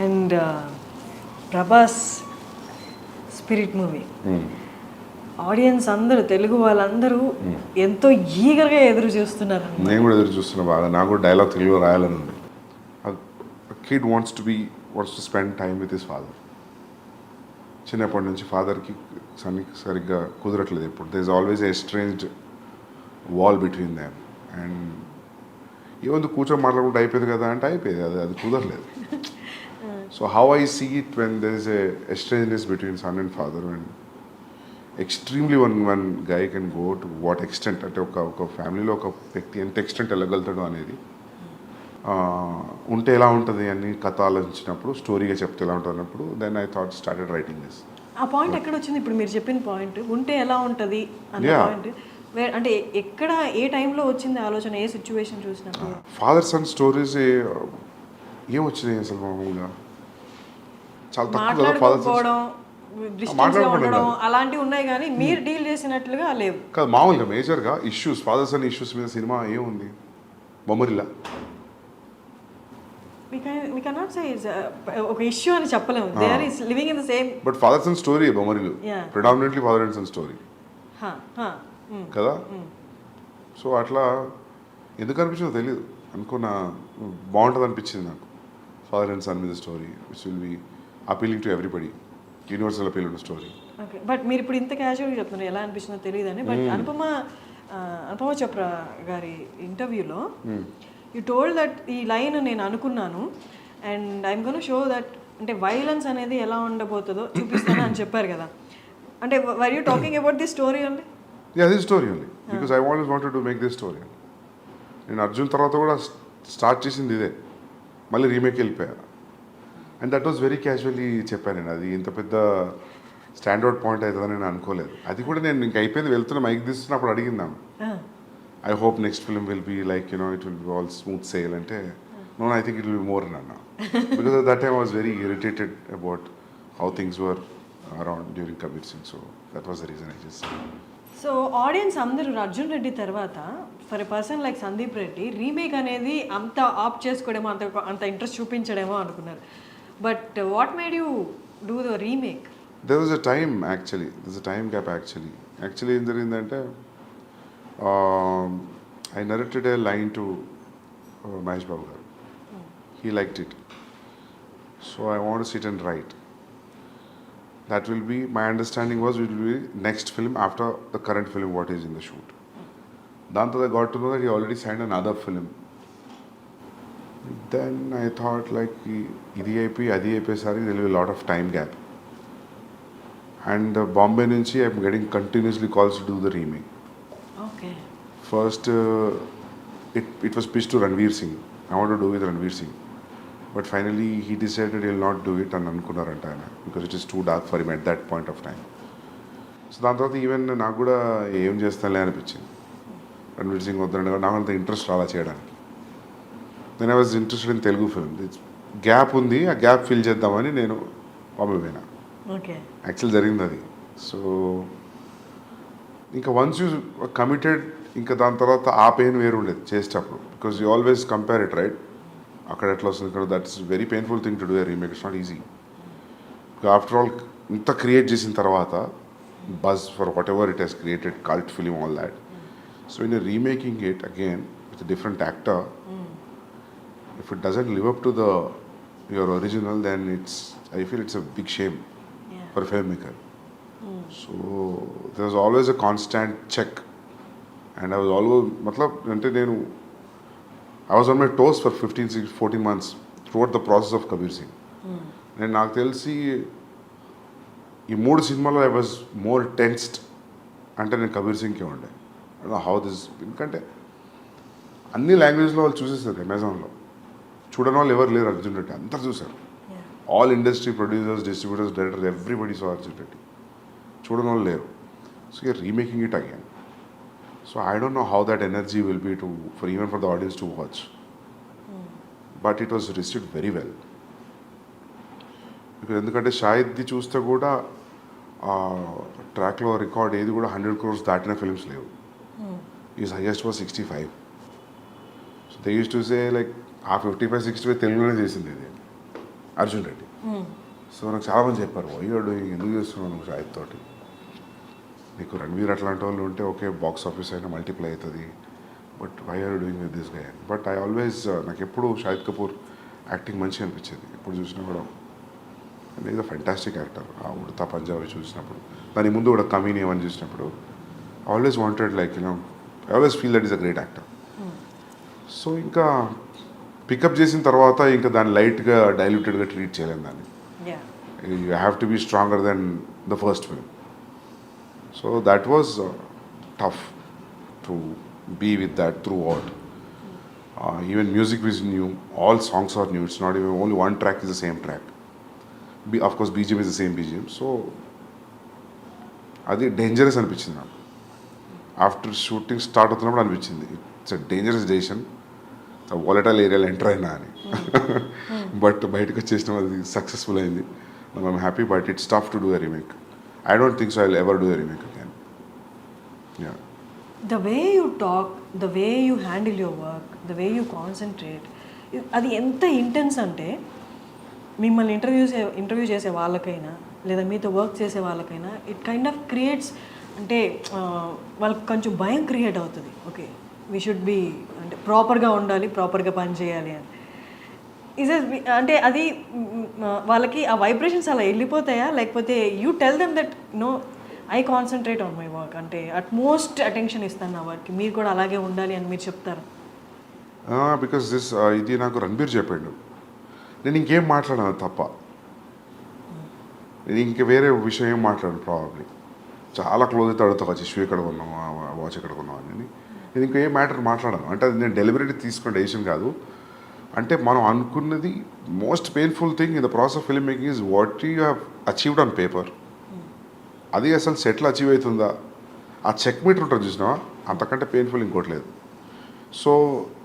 And Prabhas Spirit movie audience అందరూ తెలుగు వాళ్ళందరూ ఎంతో ఈగర్గా ఎదురు చూస్తున్నారు. నేను కూడా ఎదురు చూస్తున్నా బాగా. నాకు కూడా డైలాగ్ తెలుగులో రాయాలని ఉంది. Kid wants to spend time with his father. చిన్నప్పటి నుంచి ఫాదర్కి సన్నికి సరిగ్గా కుదరట్లేదు. ఇప్పుడు they is always a estranged wall between them. And ఏముంది కూర్చొని మాట్లాడుకుంటే అయిపోయింది కదా అంటే అయిపోయింది, అది కుదరలేదు. So how I see it when there is a estrangeness between son and father and extremely one guy can go to what extent, అంటే ఒక ఫ్యామిలీలో ఒక వ్యక్తి ఎంత ఎక్స్టెంట్ వెళ్ళగలుగుతాడు అనేది ఉంటే ఎలా ఉంటుంది అని కథ ఆలోచించినప్పుడు, స్టోరీగా చెప్తే ఎలా ఉంటుంది అన్నప్పుడు then I thought started writing this. ఆ పాయింట్ ఎక్కడ వచ్చింది? ఇప్పుడు మీరు చెప్పిన పాయింట్ ఉంటే ఎలా ఉంటుంది అనే పాయింట్ అంటే ఎక్కడ ఏ టైంలో వచ్చింది ఆలోచన, ఏ సిచ్యువేషన్ చూసినప్పుడు? ఫాదర్ సన్ స్టోరీస్ ఏం వచ్చినాయి అసలు మామూలుగా చాలా తక్కువ కదా. ఫాదర్ అలాంటివి ఉన్నాయి కానీ మీరు డీల్ చేసినట్లుగా లేవు కాదు. మామూలుగా మేజర్గా ఇష్యూస్, ఫాదర్ సన్ ఇష్యూస్ మీద సినిమా ఏముంది? బొమ్మరిల్లా ఒక ఇష్యూ అని చెప్పలేము. They are living in the same. But father son story Bommarillu predominantly father and son story కదా. సో అట్లా ఎందుకు అనిపించిందో తెలియదు, అనుకున్నా బాగుంటుంది అనిపించింది నాకు. ఫాదర్ అండ్ సన్ మీద story which will be appealing to everybody, universal appeal ఉన్న స్టోరీ. ఓకే, బట్ మీరు ఇప్పుడు ఇంత క్యాజువల్గా చెప్తున్నారు, ఎలా అనిపిస్తుందో తెలియదు అని. బట్ అనుపమ చోప్రా గారి ఇంటర్వ్యూలో యూ టోల్డ్ దట్ ఈ లైన్ నేను అనుకున్నాను and I'm gonna show that, అంటే వైలెన్స్ అనేది ఎలా ఉండబోతుందో చూపిస్తాను అని చెప్పారు కదా. అంటే were you talking about the story అండి? This story only because I always wanted to make this story. నేను అర్జున్ తర్వాత కూడా స్టార్ట్ చేసింది ఇదే, మళ్ళీ రీమేక్ వెళ్ళిపోయా. And that was very casually చెప్పాను నేను. అది ఇంత పెద్ద స్టాండర్డ్ పాయింట్ అవుతుందని నేను అనుకోలేదు. అది కూడా నేను ఇంక అయిపోయింది వెళ్తున్నా మైక్ తీస్తున్నప్పుడు అడిగిందాము, I hope next film will be like it will be all smooth sail అంటే, no I think it will be more అన్న. Because at that time I was very irritated about how things were around during Kabir Singh. So that was the reason I just. So audience అందరూ అర్జున్ రెడ్డి తర్వాత for a person like Sandeep Reddy remake అనేది అంత apt చేసుకోవడమో, అంత interest చూపించడమో అనుకున్నారు. But what made you do the remake? There was a time actually, there is a time gap actually ఏం జరిగిందంటే, I narrated a line to Mahesh Babu garu. He liked it. So I want to sit and write. That will be, my understanding was it will be next film after the current film what is in the shoot. Then I got to know that he already signed another film. Then I thought like idi aype sari there will be a lot of time gap. And Bombay nunchi I am getting continuously calls to do the remake. Okay. First it was pitched to Ranveer Singh. I want to do with Ranveer Singh. But finally he decided he will not do it and అనుకున్నారంట ఆయన, because it is too dark for him at that point of time. So దాని తర్వాత even నాకు కూడా ఏం చేస్తానులే అనిపించింది. రణ్వీర్ సింగ్ వద్దండి, నాకు అంత ఇంట్రెస్ట్ రాలా చేయడానికి. Then I was interested in Telugu film. Gap ఉంది, ఆ గ్యాప్ ఫిల్ చేద్దామని నేను బాంబే పోయినా. యాక్చువల్ జరిగింది అది. సో ఇంకా వన్స్ యూ కమిటెడ్, ఇంకా దాని తర్వాత ఆ పెయిన్ వేరు ఉండేది చేసేటప్పుడు, because you always compare it right. అక్కడ ఎట్లా వస్తుంది ఇక్కడ, that's very painful thing to do a remake. It's not easy. After all ఇంత క్రియేట్ చేసిన తర్వాత buzz for whatever it has created, cult film, all that. So in remaking it again with different actor, if it doesn't live up to the your original, then I feel it's a big shame for film maker. So there was always a constant check. And I was always అంటే నేను I was on my toes for 14 months throughout the process of Kabir Singh. నేను నాకు తెలిసి ఈ 3 సినిమాలో I was more tensed అంటే నేను కబీర్ సింగ్కే ఉండే. హౌ దిస్, ఎందుకంటే అన్ని లాంగ్వేజ్లో వాళ్ళు చూసేసారు. అమెజాన్లో చూడని వాళ్ళు ఎవరు లేరు. అర్జున్ రెడ్డి అందరు చూసారు. All industry producers, distributors, directors, everybody so Arjun Reddy. చూడని వాళ్ళు లేరు. So you're remaking it again. So I don't know how that energy will be even for the audience to watch. But it was received very well. Because ఎందుకంటే షాహిద్ది చూస్తే కూడా ట్రాక్లో record ఏది కూడా 100 crores దాటిన ఫిల్మ్స్ లేవు. Is highest was 65. So they use to say like ఆ 55-65 తెలుగులోనే చేసింది ఇది. అర్జున్ రెడ్డి. సో నాకు చాలామంది చెప్పారు వయ్యాడు ఎందుకు చేస్తున్నావు నువ్వు షాహిద్ తోటి, నీకు రణ్వీర్ అట్లాంటి వాళ్ళు ఉంటే ఓకే బాక్స్ ఆఫీస్ అయినా మల్టిప్లై అవుతుంది, but why are doing with this guy. But I always నాకు ఎప్పుడు షాహిద్ కపూర్ యాక్టింగ్ మంచిగా అనిపించేది, ఎప్పుడు చూసినా కూడా ఈజ్ అ ఫెంటాస్టిక్ యాక్టర్. ఆ ఉడతా పంజాబీ చూసినప్పుడు, దాని ముందు కూడా కమీని అవన్నీ చూసినప్పుడు always wanted like you know I always feel that is a great actor. So ఇంకా పికప్ చేసిన తర్వాత ఇంకా దాన్ని లైట్గా డైల్యూటెడ్గా ట్రీట్ చేయలేము దాన్ని. You have to be stronger than the first film. So that was tough to be with that throughout. Even music is new, all songs are new, it's not even only one track is the same track. Of course BGM is the same BGM, so అది dangerous అనిపించింది నాకు. After shooting start అవుతున్నప్పుడు అనిపించింది it's a dangerous decision, volatile ఏరియాలో enter అయినా అని. But బయటకు వచ్చేసిన అది సక్సెస్ఫుల్ అయింది. I'm happy, but it's tough to do a remake. I don't think so I will ever do a remake again. Yeah. The way you talk, the way you handle your work, the way you concentrate, అది ఎంత intense అంటే మిమ్మల్ని interview చేసే వాళ్ళకైనా లేదా మీతో work చేసే వాళ్ళకైనా ఇట్ కైండ్ ఆఫ్ క్రియేట్స్, అంటే వాళ్ళకి కొంచెం భయం క్రియేట్ అవుతుంది. ఓకే వీ షుడ్ బి అంటే ప్రాపర్గా ఉండాలి, ప్రాపర్గా పని చేయాలి అని. అంటే అది వాళ్ళకి ఆ వైబ్రేషన్స్ అలా వెళ్ళిపోతాయా, లేకపోతే you tell them that no I concentrate on my work, అంటే అట్మోస్ట్ అటెన్షన్ ఇస్తాను నా వర్క్కి, మీరు కూడా అలాగే ఉండాలి అని మీరు చెప్తారు? బికాస్ ఇది నాకు రణబీర్ చెప్పాడు, నేను ఇంకేం మాట్లాడాను తప్ప, నేను ఇంక వేరే విషయం ఏం మాట్లాడాను. ప్రాబబ్లీ చాలా క్లోజ్ అయితే అడుగుతా వచ్చి షూ ఎక్కడ కొన్నావు, వాచ్ ఎక్కడ కొన్నావు అని. నేను ఇంకేం మ్యాటర్ మాట్లాడాను అంటే అది నేను డెలిబరేట్లీ తీసుకున్న డెసిషన్ కాదు. అంటే మనం అనుకున్నది most painful thing in the process of film making is what you have achieved on paper. అది అసలు సెటిల్ అచీవ్ అవుతుందా, ఆ చెక్ మీటర్ ఉంటుంది చూసినా, అంతకంటే పెయిన్ఫుల్ ఇంకోటి లేదు. సో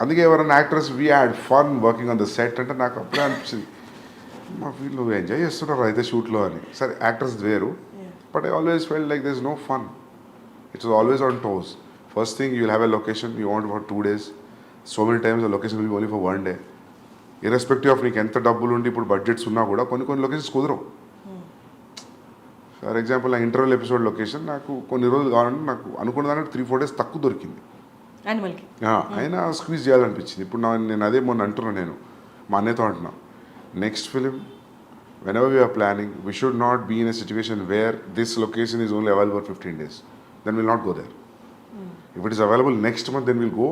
అందుకే ఎవరైనా actors we had fun working on the set అంటే నాకు అప్పుడే అనిపించింది మా వీళ్ళు ఎంజాయ్ చేస్తున్నారు అయితే షూట్లో అని. సరే యాక్టర్స్ వేరు, but I always felt like there is no fun. It's always on toes. First thing you will have a location you want for 2 days, so many times ఆ location will be only for 1 day. Irrespective of నీకు ఎంత డబ్బులు ఉండి ఇప్పుడు budgets ఉన్నా కూడా కొన్ని locations కుదరవు. ఫర్ ఎగ్జాంపుల్ నా ఇంటర్వెల్ ఎపిసోడ్ లొకేషన్ నాకు కొన్ని రోజులు కావాలంటే నాకు అనుకున్న దానికి 3-4 days తక్కువ దొరికింది. అయినా స్క్వీజ్ చేయాలనిపించింది. ఇప్పుడు నేను అదే మొన్న అంటున్నాను, నేను మా అన్నయ్యతో అంటున్నా, next film whenever we are planning we should not be in a situation where this location is only available for 15 days, then we'll not go there. If it is available next month then we'll go.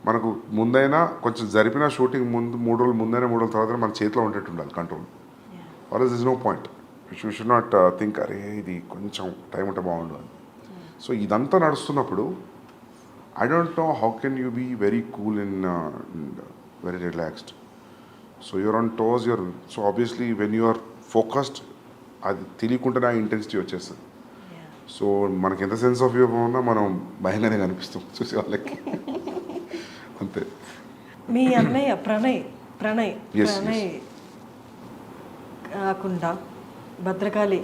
మనకు ముందైనా కొంచెం జరిపిన shooting ముందు 3 రోజులు ముందైనా 3 రోజుల తర్వాత మన చేతిలో ఉండేట్టు ఉండాలి control. Or else this no point. You should not think అరే ఇది కొంచెం టైం ఉంటే బాగుండు అని. సో ఇదంతా నడుస్తున్నప్పుడు I don't know how can you be very cool in very relaxed. So you're on toes, so obviously when you are focused అది తెలియకుండానే ఆ ఇంటెన్సిటీ వచ్చేస్తుంది. సో మనకి ఎంత సెన్స్ ఆఫ్ హ్యూమర్ ఉన్నా మనం భయంగానే కనిపిస్తాం చూసే వాళ్ళకి. అంతే. మీ అన్నయ్య ప్రణయ్ కాకుండా భద్రకాళి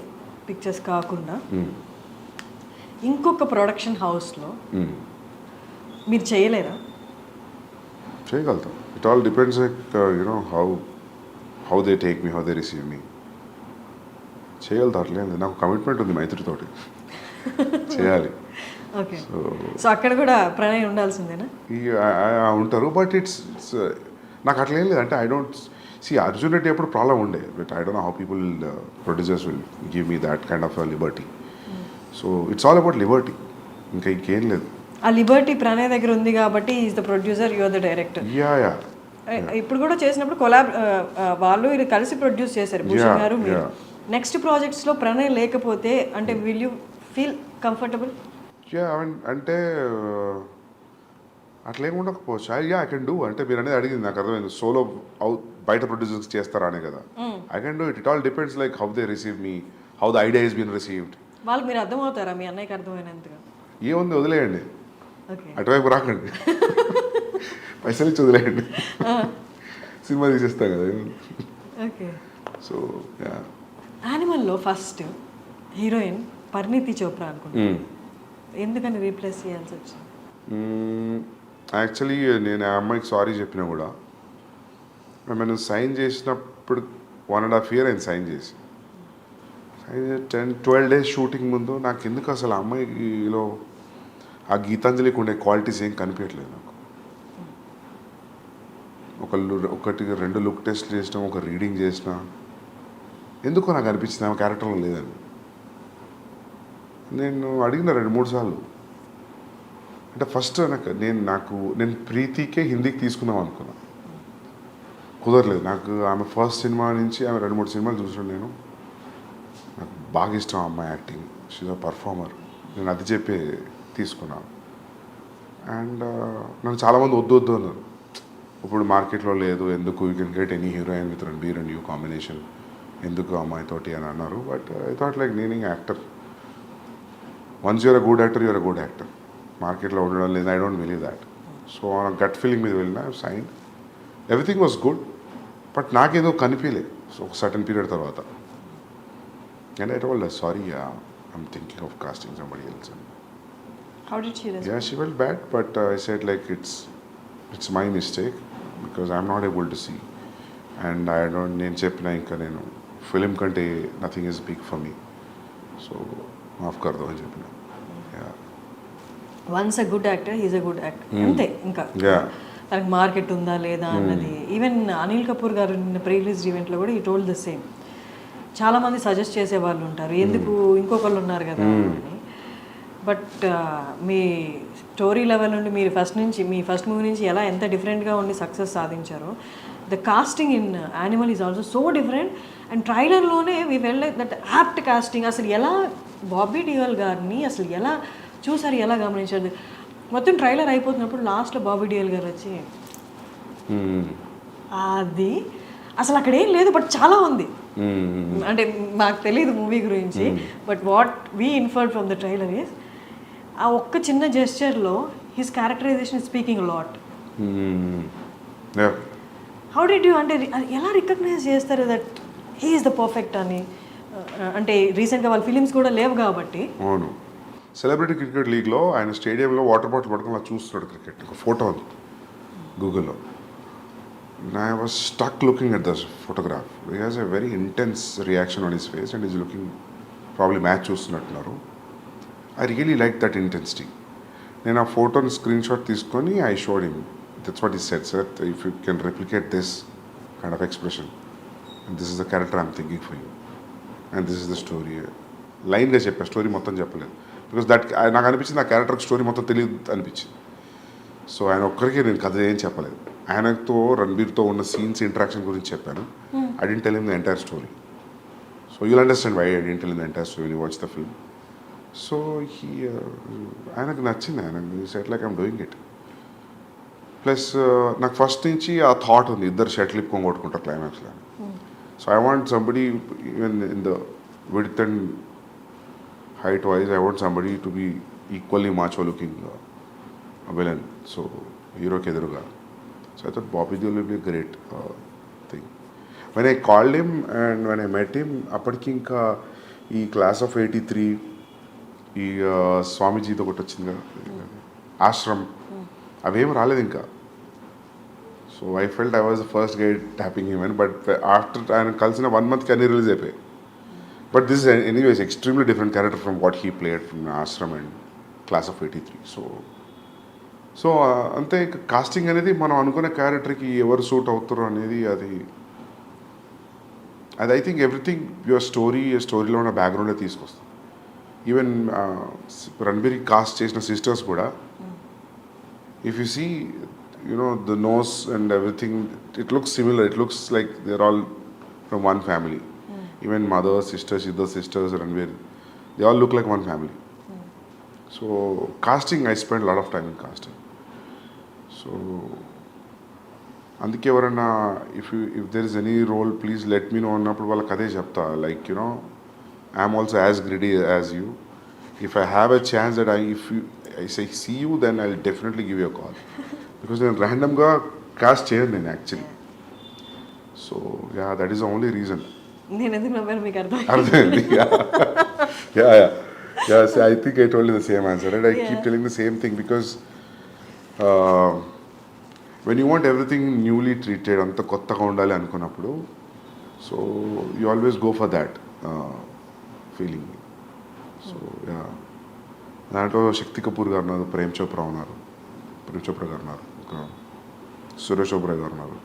పిక్చర్స్ కాకుండా ఇంకొక ప్రొడక్షన్ హౌస్లో మీరు చేయలేరా? చేయగలుగుతాం. It all depends you know how they take me, how they receive me. చేయగలుగుతా, అట్లేదు. నాకు కమిట్మెంట్ ఉంది మైత్రితోటి, చేయాలి. ఓకే. సో అక్కడ కూడా ప్రణయ్ ఉండాల్సిందేనా? ఉంటారు, బట్ ఇట్స్ నాకు అట్లా ఏం లేదు. అంటే I don't see Arjun Reddy ఎప్పుడు ప్రాబ్లం ఉండే, but I don't know how people producers will give me that kind of liberty. So it's all about liberty, ఇంకా ఇంకేం లేదు. ఆ లిబర్టీ ప్రణయ్ దగ్గర ఉంది కాబట్టి is the producer, you are the director. Yeah. ఇప్పుడు కూడా చేసినప్పుడు వాళ్ళు ఇది కలిసి ప్రొడ్యూస్ చేశారు, భూషణ్ గారు మీరు. నెక్స్ట్ ప్రాజెక్ట్స్లో ప్రణయ్ లేకపోతే అంటే will you feel comfortable? Yeah, అంటే అట్లా ఏమి ఉండకపోవచ్చు. I can do. అంటే మీరు అనేది అడిగింది నాకు అర్థమైంది, సోలో బయట ప్రొడ్యూసర్స్ చేస్తారా అనే కదా. I can do it. It all depends like how they receive me, how the idea is been received. వాళ్ళకి మీరు అర్థమవుతారా? మీ అన్నయ్యకి అర్థమైనంతగా? ఏముంది, వదిలేయండి, అటువైపు రాకండి, పైసలు ఇచ్చి వదిలేయండి, సినిమా తీసేస్తాం కదా. ఓకే. సో యానిమల్లో ఫస్ట్ హీరోయిన్ పరిణీతి చోప్రా అనుకుంటున్నాను, ఎందుకని రీప్లేస్ చేయాల్సి వచ్చింది? యాక్చువల్లీ నేను ఆ అమ్మాయికి సారీ చెప్పినా కూడా, మేము సైన్ చేసిన ఇప్పుడు 1.5 year ఆయన సైన్ చేసి 10-12 days షూటింగ్ ముందు నాకు ఎందుకు అసలు ఆ అమ్మాయిలో ఆ గీతాంజలికి ఉండే క్వాలిటీస్ ఏం కనిపించట్లేదు నాకు. ఒకటి 2 లుక్ టెస్ట్ చేసినా, ఒక రీడింగ్ చేసినా ఎందుకో నాకు అనిపించింది ఆమె క్యారెక్టర్లో లేదని. నేను అడిగిన 2-3 సార్లు. అంటే ఫస్ట్ నేను ప్రీతికే హిందీకి తీసుకుందాం అనుకున్నా, కుదరలేదు. నాకు ఆమె ఫస్ట్ సినిమా నుంచి ఆమె 2-3 సినిమాలు చూసాను నేను. నాకు బాగా ఇష్టం ఆ అమ్మాయి యాక్టింగ్, షీజ్ అ పర్ఫార్మర్. నేను అది చెప్పి తీసుకున్నాను. అండ్ నన్ను చాలామంది వద్దు అన్నారు. ఇప్పుడు మార్కెట్లో లేదు, ఎందుకు, you can get any heroine with Ranbir and you combination, ఎందుకు అమ్మాయితోటి అని అన్నారు. బట్ ఐ థాట్ లైక్ నేను actor, once you're a good actor you're a good actor. మార్కెట్లో ఉండడం లేదు, I don't believe that. So gut feeling మీద వెళ్ళిన, సైన్, ఎవ్రీథింగ్ వాజ్ గుడ్. బట్ నాకేదో కనిపించలేదు ఒక సర్టన్ పీరియడ్ తర్వాత. And I told her, sorry, I'm thinking of casting somebody else. How did she respond? Yeah, she felt bad, but I said like it's my mistake because I'm not able to see. And I don't, నేను చెప్పిన ఇంకా నేను film కంటే nothing is big for me, so మాఫ్ కర్దో అని చెప్పిన. Once a good actor he's a good actor, అంతే. ఇంకా తనకి మార్కెట్ ఉందా లేదా అన్నది. ఈవెన్ అనిల్ కపూర్ గారు నిన్న ప్రీ రిలీజ్ ఈవెంట్లో కూడా ఈ టోల్డ్ ద సేమ్. చాలామంది సజెస్ట్ చేసే వాళ్ళు ఉంటారు, ఎందుకు ఇంకొకళ్ళు ఉన్నారు కదా అని. బట్ మీ స్టోరీ లెవెల్ నుండి మీరు మీ ఫస్ట్ మూవీ నుంచి ఎంత డిఫరెంట్గా ఉండి సక్సెస్ సాధించారో, the casting in animal is also so different. And ట్రైలర్లోనే వీ వెళ్ళే దట్ యాప్ట్ కాస్టింగ్. అసలు ఎలా బాబీ డియోల్ గారిని అసలు ఎలా చూసారు, ఎలా గమనించారు? మొత్తం ట్రైలర్ అయిపోతున్నప్పుడు లాస్ట్లో బాబీ డియోల్ గారు వచ్చి అది అసలు అక్కడ ఏం లేదు, బట్ చాలా ఉంది. అంటే మాకు తెలియదు మూవీ గురించి, but what we inferred from the trailer is ఆ ఒక్క చిన్న జెస్చర్లో his characterization is speaking lot. How did you, అంటే ఎలా రికగ్నైజ్ చేస్తారు that he is the perfect అని? అంటే రీసెంట్గా వాళ్ళ ఫిలిమ్స్ కూడా లేవు కాబట్టి. అవును, సెలబ్రిటీ క్రికెట్ లీగ్లో ఆయన స్టేడియంలో వాటర్ బాటిల్ పట్టుకుని అలా చూస్తున్నాడు క్రికెట్. ఒక ఫోటో ఉంది గూగుల్లో. I was stuck looking at this photograph. He has a very intense reaction on his face and he's looking, probably match చూస్తున్నట్టున్నారు. I really liked that intensity. నేను ఆ ఫోటోని స్క్రీన్ షాట్ తీసుకొని I showed him. That's what he said, sir. If you can replicate this kind of expression, and this is the character I'm thinking for you, and this is the story. లైన్గా చెప్పా, story మొత్తం చెప్పలేదు. Because నాకు అనిపించింది ఆ క్యారెక్టర్కి story మొత్తం తెలియదు అనిపించింది. సో ఆయన ఒక్కరికి నేను కథ ఏం చెప్పలేదు. ఆయనతో రణబీర్తో ఉన్న సీన్స్ ఇంటరాక్షన్ గురించి చెప్పాను. I didn't tell him the entire story. So you'll understand why I didn't tell him the entire story when you watch the film. So ఆయనకు నచ్చింది, ఆయనకు set like I'm doing it. Plus నాకు first నుంచి ఆ thought ఉంది, ఇద్దరు షర్ట్లు ఇప్పుకొని కొట్టుకుంటారు క్లైమాక్స్లో. So I want somebody even in the width and height wise, I want somebody to be equally macho looking villain. So hero ke eduruga. So I thought Bobby Deol will be a great thing. When I called him and when I met him, appadiki inka ee class of 83 ee Swamiji తో ఒకటి వచ్చింది కదా, ఆశ్రమ్, అవేం రాలేదు ఇంకా. So I felt I was the first guy tapping him in, but after ఆయన కలిసిన 1 month అన్ని రిలీజ్ అయిపోయాయి. But this is anyways extremely different character from what he played from Ashram and Class of 83. So అంతే. Casting అనేది మనం అనుకునే క్యారెక్టర్కి ఎవరు సూట్ అవుతారో అనేది అది ఐ థింక్ ఎవ్రీథింగ్ యువర్ స్టోరీలో ఉన్న బ్యాక్గ్రౌండే తీసుకొస్తాం. ఈవెన్ రణబీర్ కాస్ట్ చేసిన సిస్టర్స్ కూడా, if you see you know the nose and everything, it looks similar. It looks like they are all from one family. Even mother, sisters, other sisters, Ranveer, they all look like one family. So casting, I spent a lot of time in casting. So అందుకే ఎవరన్నా if there is any role, please let me know అన్నప్పుడు వాళ్ళకి అదే చెప్తా, like you know, I am also as greedy as you. If I have a chance that if I say see you, then I'll definitely give you a call. Because నేను randomగా cast చేయను నేను actually. So yeah, that is the only reason. నేను ఎందుకు నవ్వాను మీకు అర్థమైంది. So I think I told you the same answer, and I keep telling the same thing because when you want everything newly treated, అంత కొత్తగా ఉండాలి అనుకున్నప్పుడు so you always go for that feeling. So yeah, దాంట్లో శక్తి కపూర్ గారు ఉన్నారు, ప్రేమ్ చోప్రా గారు ఉన్నారు, ఇంకా సురేష్ ఓబ్రాయ్ గారు ఉన్నారు.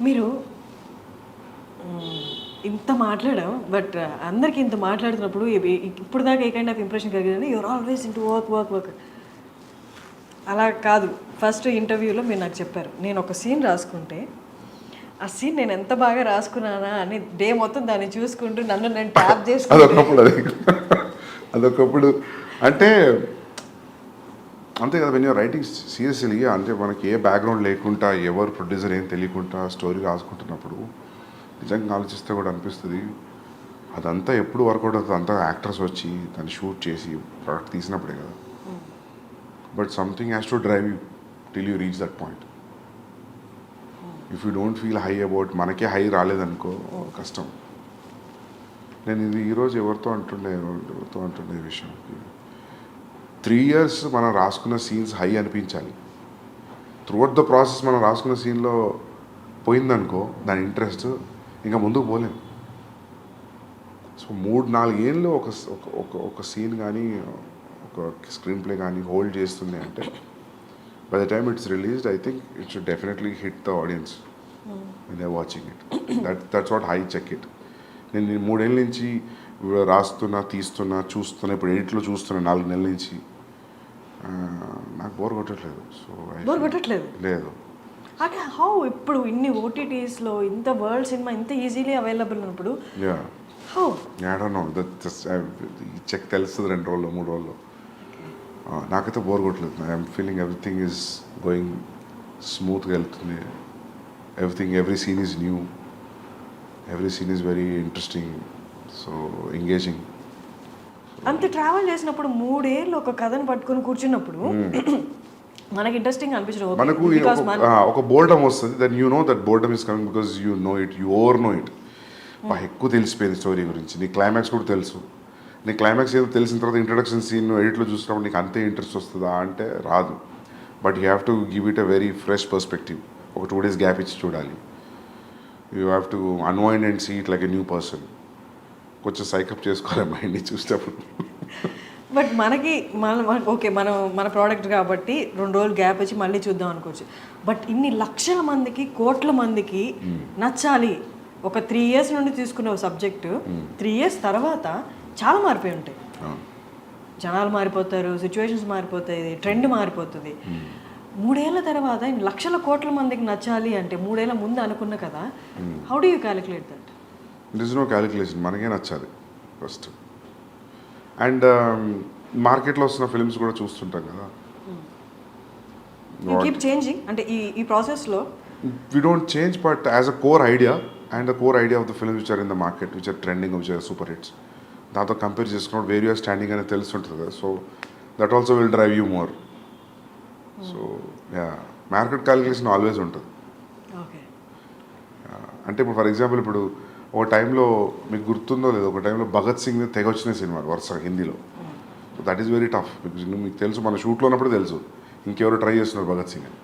మీరు ఇంత మాట్లాడాం, బట్ అందరికి ఇంత మాట్లాడుతున్నప్పుడు ఇప్పుడు దాకా ఏ కైండ్ ఆఫ్ ఇంప్రెషన్ కలిగిందని యూఆర్ ఆల్వేస్ ఇంటూ వర్క్. అలా కాదు, ఫస్ట్ ఇంటర్వ్యూలో మీరు నాకు చెప్పారు, నేను ఒక సీన్ రాసుకుంటే ఆ సీన్ నేను ఎంత బాగా రాసుకున్నానా అని డే మొత్తం దాన్ని చూసుకుంటూ నన్ను నేను ట్యాప్ చేసుకుంటూ అదొకప్పుడు అంటే అంతే కదా. వెన్ యూర్ రైటింగ్ సీరియస్లీ, అంటే మనకి ఏ బ్యాక్గ్రౌండ్ లేకుండా, ఎవరు ప్రొడ్యూసర్ ఏం తెలియకుండా స్టోరీ రాసుకుంటున్నప్పుడు నిజంగా ఆలోచిస్తే కూడా అనిపిస్తుంది అదంతా ఎప్పుడు వర్కౌట్ అవుతుంది, అంతా యాక్టర్స్ వచ్చి దాన్ని షూట్ చేసి ప్రోడక్ట్ తీసినప్పుడే కదా. But something has to drive you till you reach that point. If you don't feel high about, మనకే హై రాలేదనుకో కష్టం. నేను ఇది ఈరోజు ఎవరితో అంటుండే ఈ విషయం, 3 years మనం రాసుకున్న సీన్స్ హై అనిపించాలి. త్రూఅవుట్ ద ప్రాసెస్ మనం రాసుకున్న సీన్లో పోయిందనుకో దాని ఇంట్రెస్ట్, ఇంకా ముందుకు పోలేం. సో 3-4 ఏళ్ళు ఒక సీన్ కానీ ఒక స్క్రీన్ ప్లే కానీ హోల్డ్ చేస్తుంది అంటే, by the time it's released I think it should definitely hit the audience when they're watching it. That's what I check it. నేను 3 ఏళ్ళ నుంచి రాస్తున్నా, తీస్తున్నా, చూస్తున్నా, ఇప్పుడు ఎడిట్లో చూస్తున్నా 4 నెలల నుంచి. నాకు బోర్ కొట్టట్లేదు. సో బోర్ కొట్టట్లేదు లేదు. అంటే హౌ ఇప్పుడు ఇన్ని ఓటీటీస్లో ఇంత వరల్డ్ సినిమా ఇంత ఈజీలీ అవైలబుల్ ఉన్నప్పుడు how I don't know, check తెలుస్తుంది 2 రోజుల్లో 3 రోజుల్లో. నాకైతే బోర్ కొట్టలేదు. I'm feeling everything is going స్మూత్గా వెళ్తుంది. every scene is new, every scene is very interesting, so engaging. అంత ట్రావెల్ చేసినప్పుడు 3 ఏళ్ళు ఒక కథను పట్టుకొని కూర్చున్నప్పుడు మనకి ఇంట్రెస్టింగ్ అనిపించడం, మనకు ఒక బోర్డమ్ వస్తుంది. Then you know that boredom is coming because you know it, you over know it. ఎక్కువ తెలిసిపోయింది స్టోరీ గురించి, నీ క్లైమాక్స్ కూడా తెలుసు. నీ క్లైమాక్స్ ఏదో తెలిసిన తర్వాత ఇంట్రడక్షన్ సీన్ ఎడిట్లో చూసినప్పుడు నీకు అంతే ఇంట్రెస్ట్ వస్తుందా అంటే రాదు. But you have to give it a very fresh perspective. ఒక 2 days గ్యాప్ ఇచ్చి చూడాలి. You have to unwind and see it like a new person. కొంచెం సైకప్ చేసుకోవాలి మైండ్ని చూసేటప్పుడు. బట్ మనకి ఓకే మన ప్రోడక్ట్ కాబట్టి 2 రోజులు గ్యాప్ వచ్చి మళ్ళీ చూద్దాం అనుకోవచ్చు. బట్ ఇన్ని లక్షల మందికి, కోట్ల మందికి నచ్చాలి. ఒక 3 years నుండి తీసుకున్న సబ్జెక్టు 3 years తర్వాత చాలా మారిపోయి ఉంటాయి. జనాలు మారిపోతారు, సిచ్యువేషన్స్ మారిపోతాయి, ట్రెండ్ మారిపోతుంది. 3 ఏళ్ల తర్వాత లక్షల కోట్ల మందికి నచ్చాలి అంటే 3 ఏళ్ల ముందు అనుకున్న కదా. How do you calculate that? It is no calculation. మనకే నచ్చాలి ఫస్ట్. అండ్ మార్కెట్లో వస్తున్న ఫిల్మ్స్ కూడా చూస్తుంటాం కదా. యూ కీప్ చేంజింగ్ అంటే ఈ ప్రాసెస్లో we don't change, but as a core idea and the core idea of the films which are in the market, which are trending, which are super hits, దాంతో compare చేసుకున్నప్పుడు where you are standing అనేది తెలుస్తుంటుంది కదా. So that also will drive you more. So yeah, market calculation always ఉంటుంది. అంటే ఇప్పుడు for example ఇప్పుడు ఒక టైంలో మీకు గుర్తుందో లేదో, ఒక టైంలో భగత్ సింగ్ తెగ వచ్చిన సినిమాలు వరుసగా హిందీలో. So that is very tough because మీకు తెలుసు, మన షూట్లో ఉన్నప్పుడు తెలుసు ఇంకెవరు ట్రై చేస్తున్నారు భగత్ సింగ్ అని.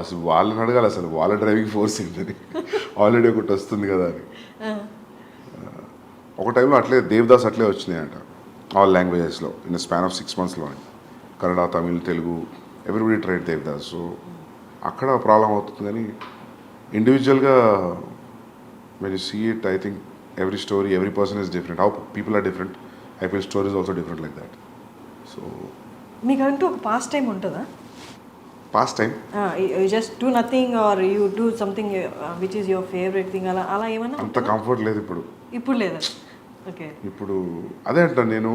అసలు వాళ్ళని అడగాలి అసలు వాళ్ళ డ్రైవింగ్ ఫోర్స్ ఏంటని, ఆల్రెడీ ఒకటి వస్తుంది కదా అని. ఒక టైంలో అట్లే దేవదాస్ అట్లే వచ్చినాయి అంట, ఆల్ లాంగ్వేజెస్లో ఇన్ స్పాన్ ఆఫ్ 6 monthsలోనే. Kannada, Tamil, Telugu, everybody tried Devdas. So అక్కడ ప్రాబ్లం అవుతుంది. కానీ ఇండివిజువల్గా when you see it, I think every story, every person is different. How people are different, I feel story is also different like that. So మీకంటూ ఒక pastime ఉంటుందా? Pastime you just do nothing or you do something which is your favourite thing, అలా ఏమన్నా? అంత comfort లేదు ఇప్పుడు లేదా? Okay, ఇప్పుడు అదే అంటాను నేను.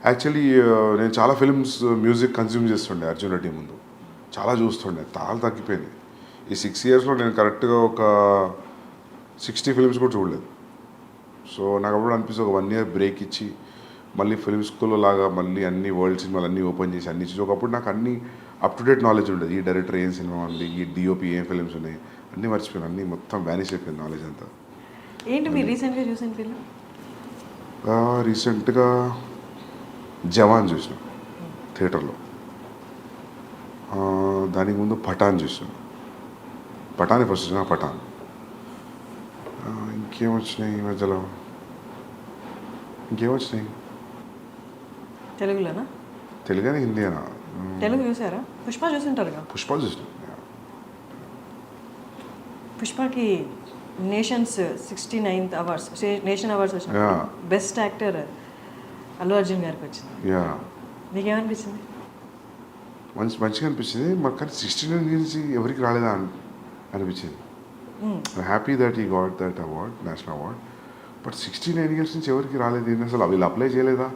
యాక్చువల్లీ నేను చాలా ఫిల్మ్స్ మ్యూజిక్ కన్జ్యూమ్ చేస్తుండే అర్జున్ రెడ్డి ముందు, చాలా చూస్తుండే, చాలా తగ్గిపోయింది. ఈ 6 yearsలో నేను కరెక్ట్గా ఒక 60 ఫిల్మ్స్ కూడా చూడలేదు. సో నాకు అప్పుడు అనిపిస్తుంది ఒక 1 year బ్రేక్ ఇచ్చి మళ్ళీ ఫిల్మ్ స్కూల్లో లాగా మళ్ళీ అన్ని వరల్డ్ సినిమాలు అన్నీ ఓపెన్ చేసి అన్ని చూసి, ఒకప్పుడు నాకు అన్ని అప్ టు డేట్ నాలెడ్జ్ ఉండేది. ఈ డైరెక్టర్ ఏం సినిమా ఉంది, ఈ డిఓపి ఏం ఫిల్మ్స్ ఉన్నాయి, అన్నీ మర్చిపోయాను. అన్నీ మొత్తం వ్యానిష్ అయిపోయింది నాలెడ్జ్ అంతా. ఏంటి మీరు రీసెంట్గా చూసిన ఫిల్మ్? రీసెంట్గా జవాన్ చూసిన థియేటర్లో. దానికి ముందు పఠాన్ చూసాను. పఠాన్ ఫస్ట్ వచ్చిన పఠాన్. ఇంకేమొచ్చినాయి ఈ మధ్యలో, ఇంకేమొచ్చినాయి తెలుగులోనా? తెలుగునే హిందీనా? తెలుగు చూసారా? పుష్ప చూసింటారుగా. పుష్ప చూసిన. పుష్పకి nations 69th awards, nation awards వచ్చిన బెస్ట్ యాక్టర్ అల్లు అర్జున్ గారికి వచ్చింది. నీకేమనిపించింది? మంచిగా అనిపించింది మాకు, కానీ 69 నుంచి ఎవరికి రాలేదా అనిపించింది. హ్యాపీ దట్ ఈ got that award, national award. But 69 years నుంచి ఎవరికి రాలేదు ఏంటి అసలు? వీళ్ళు అప్లై చేయలేదా?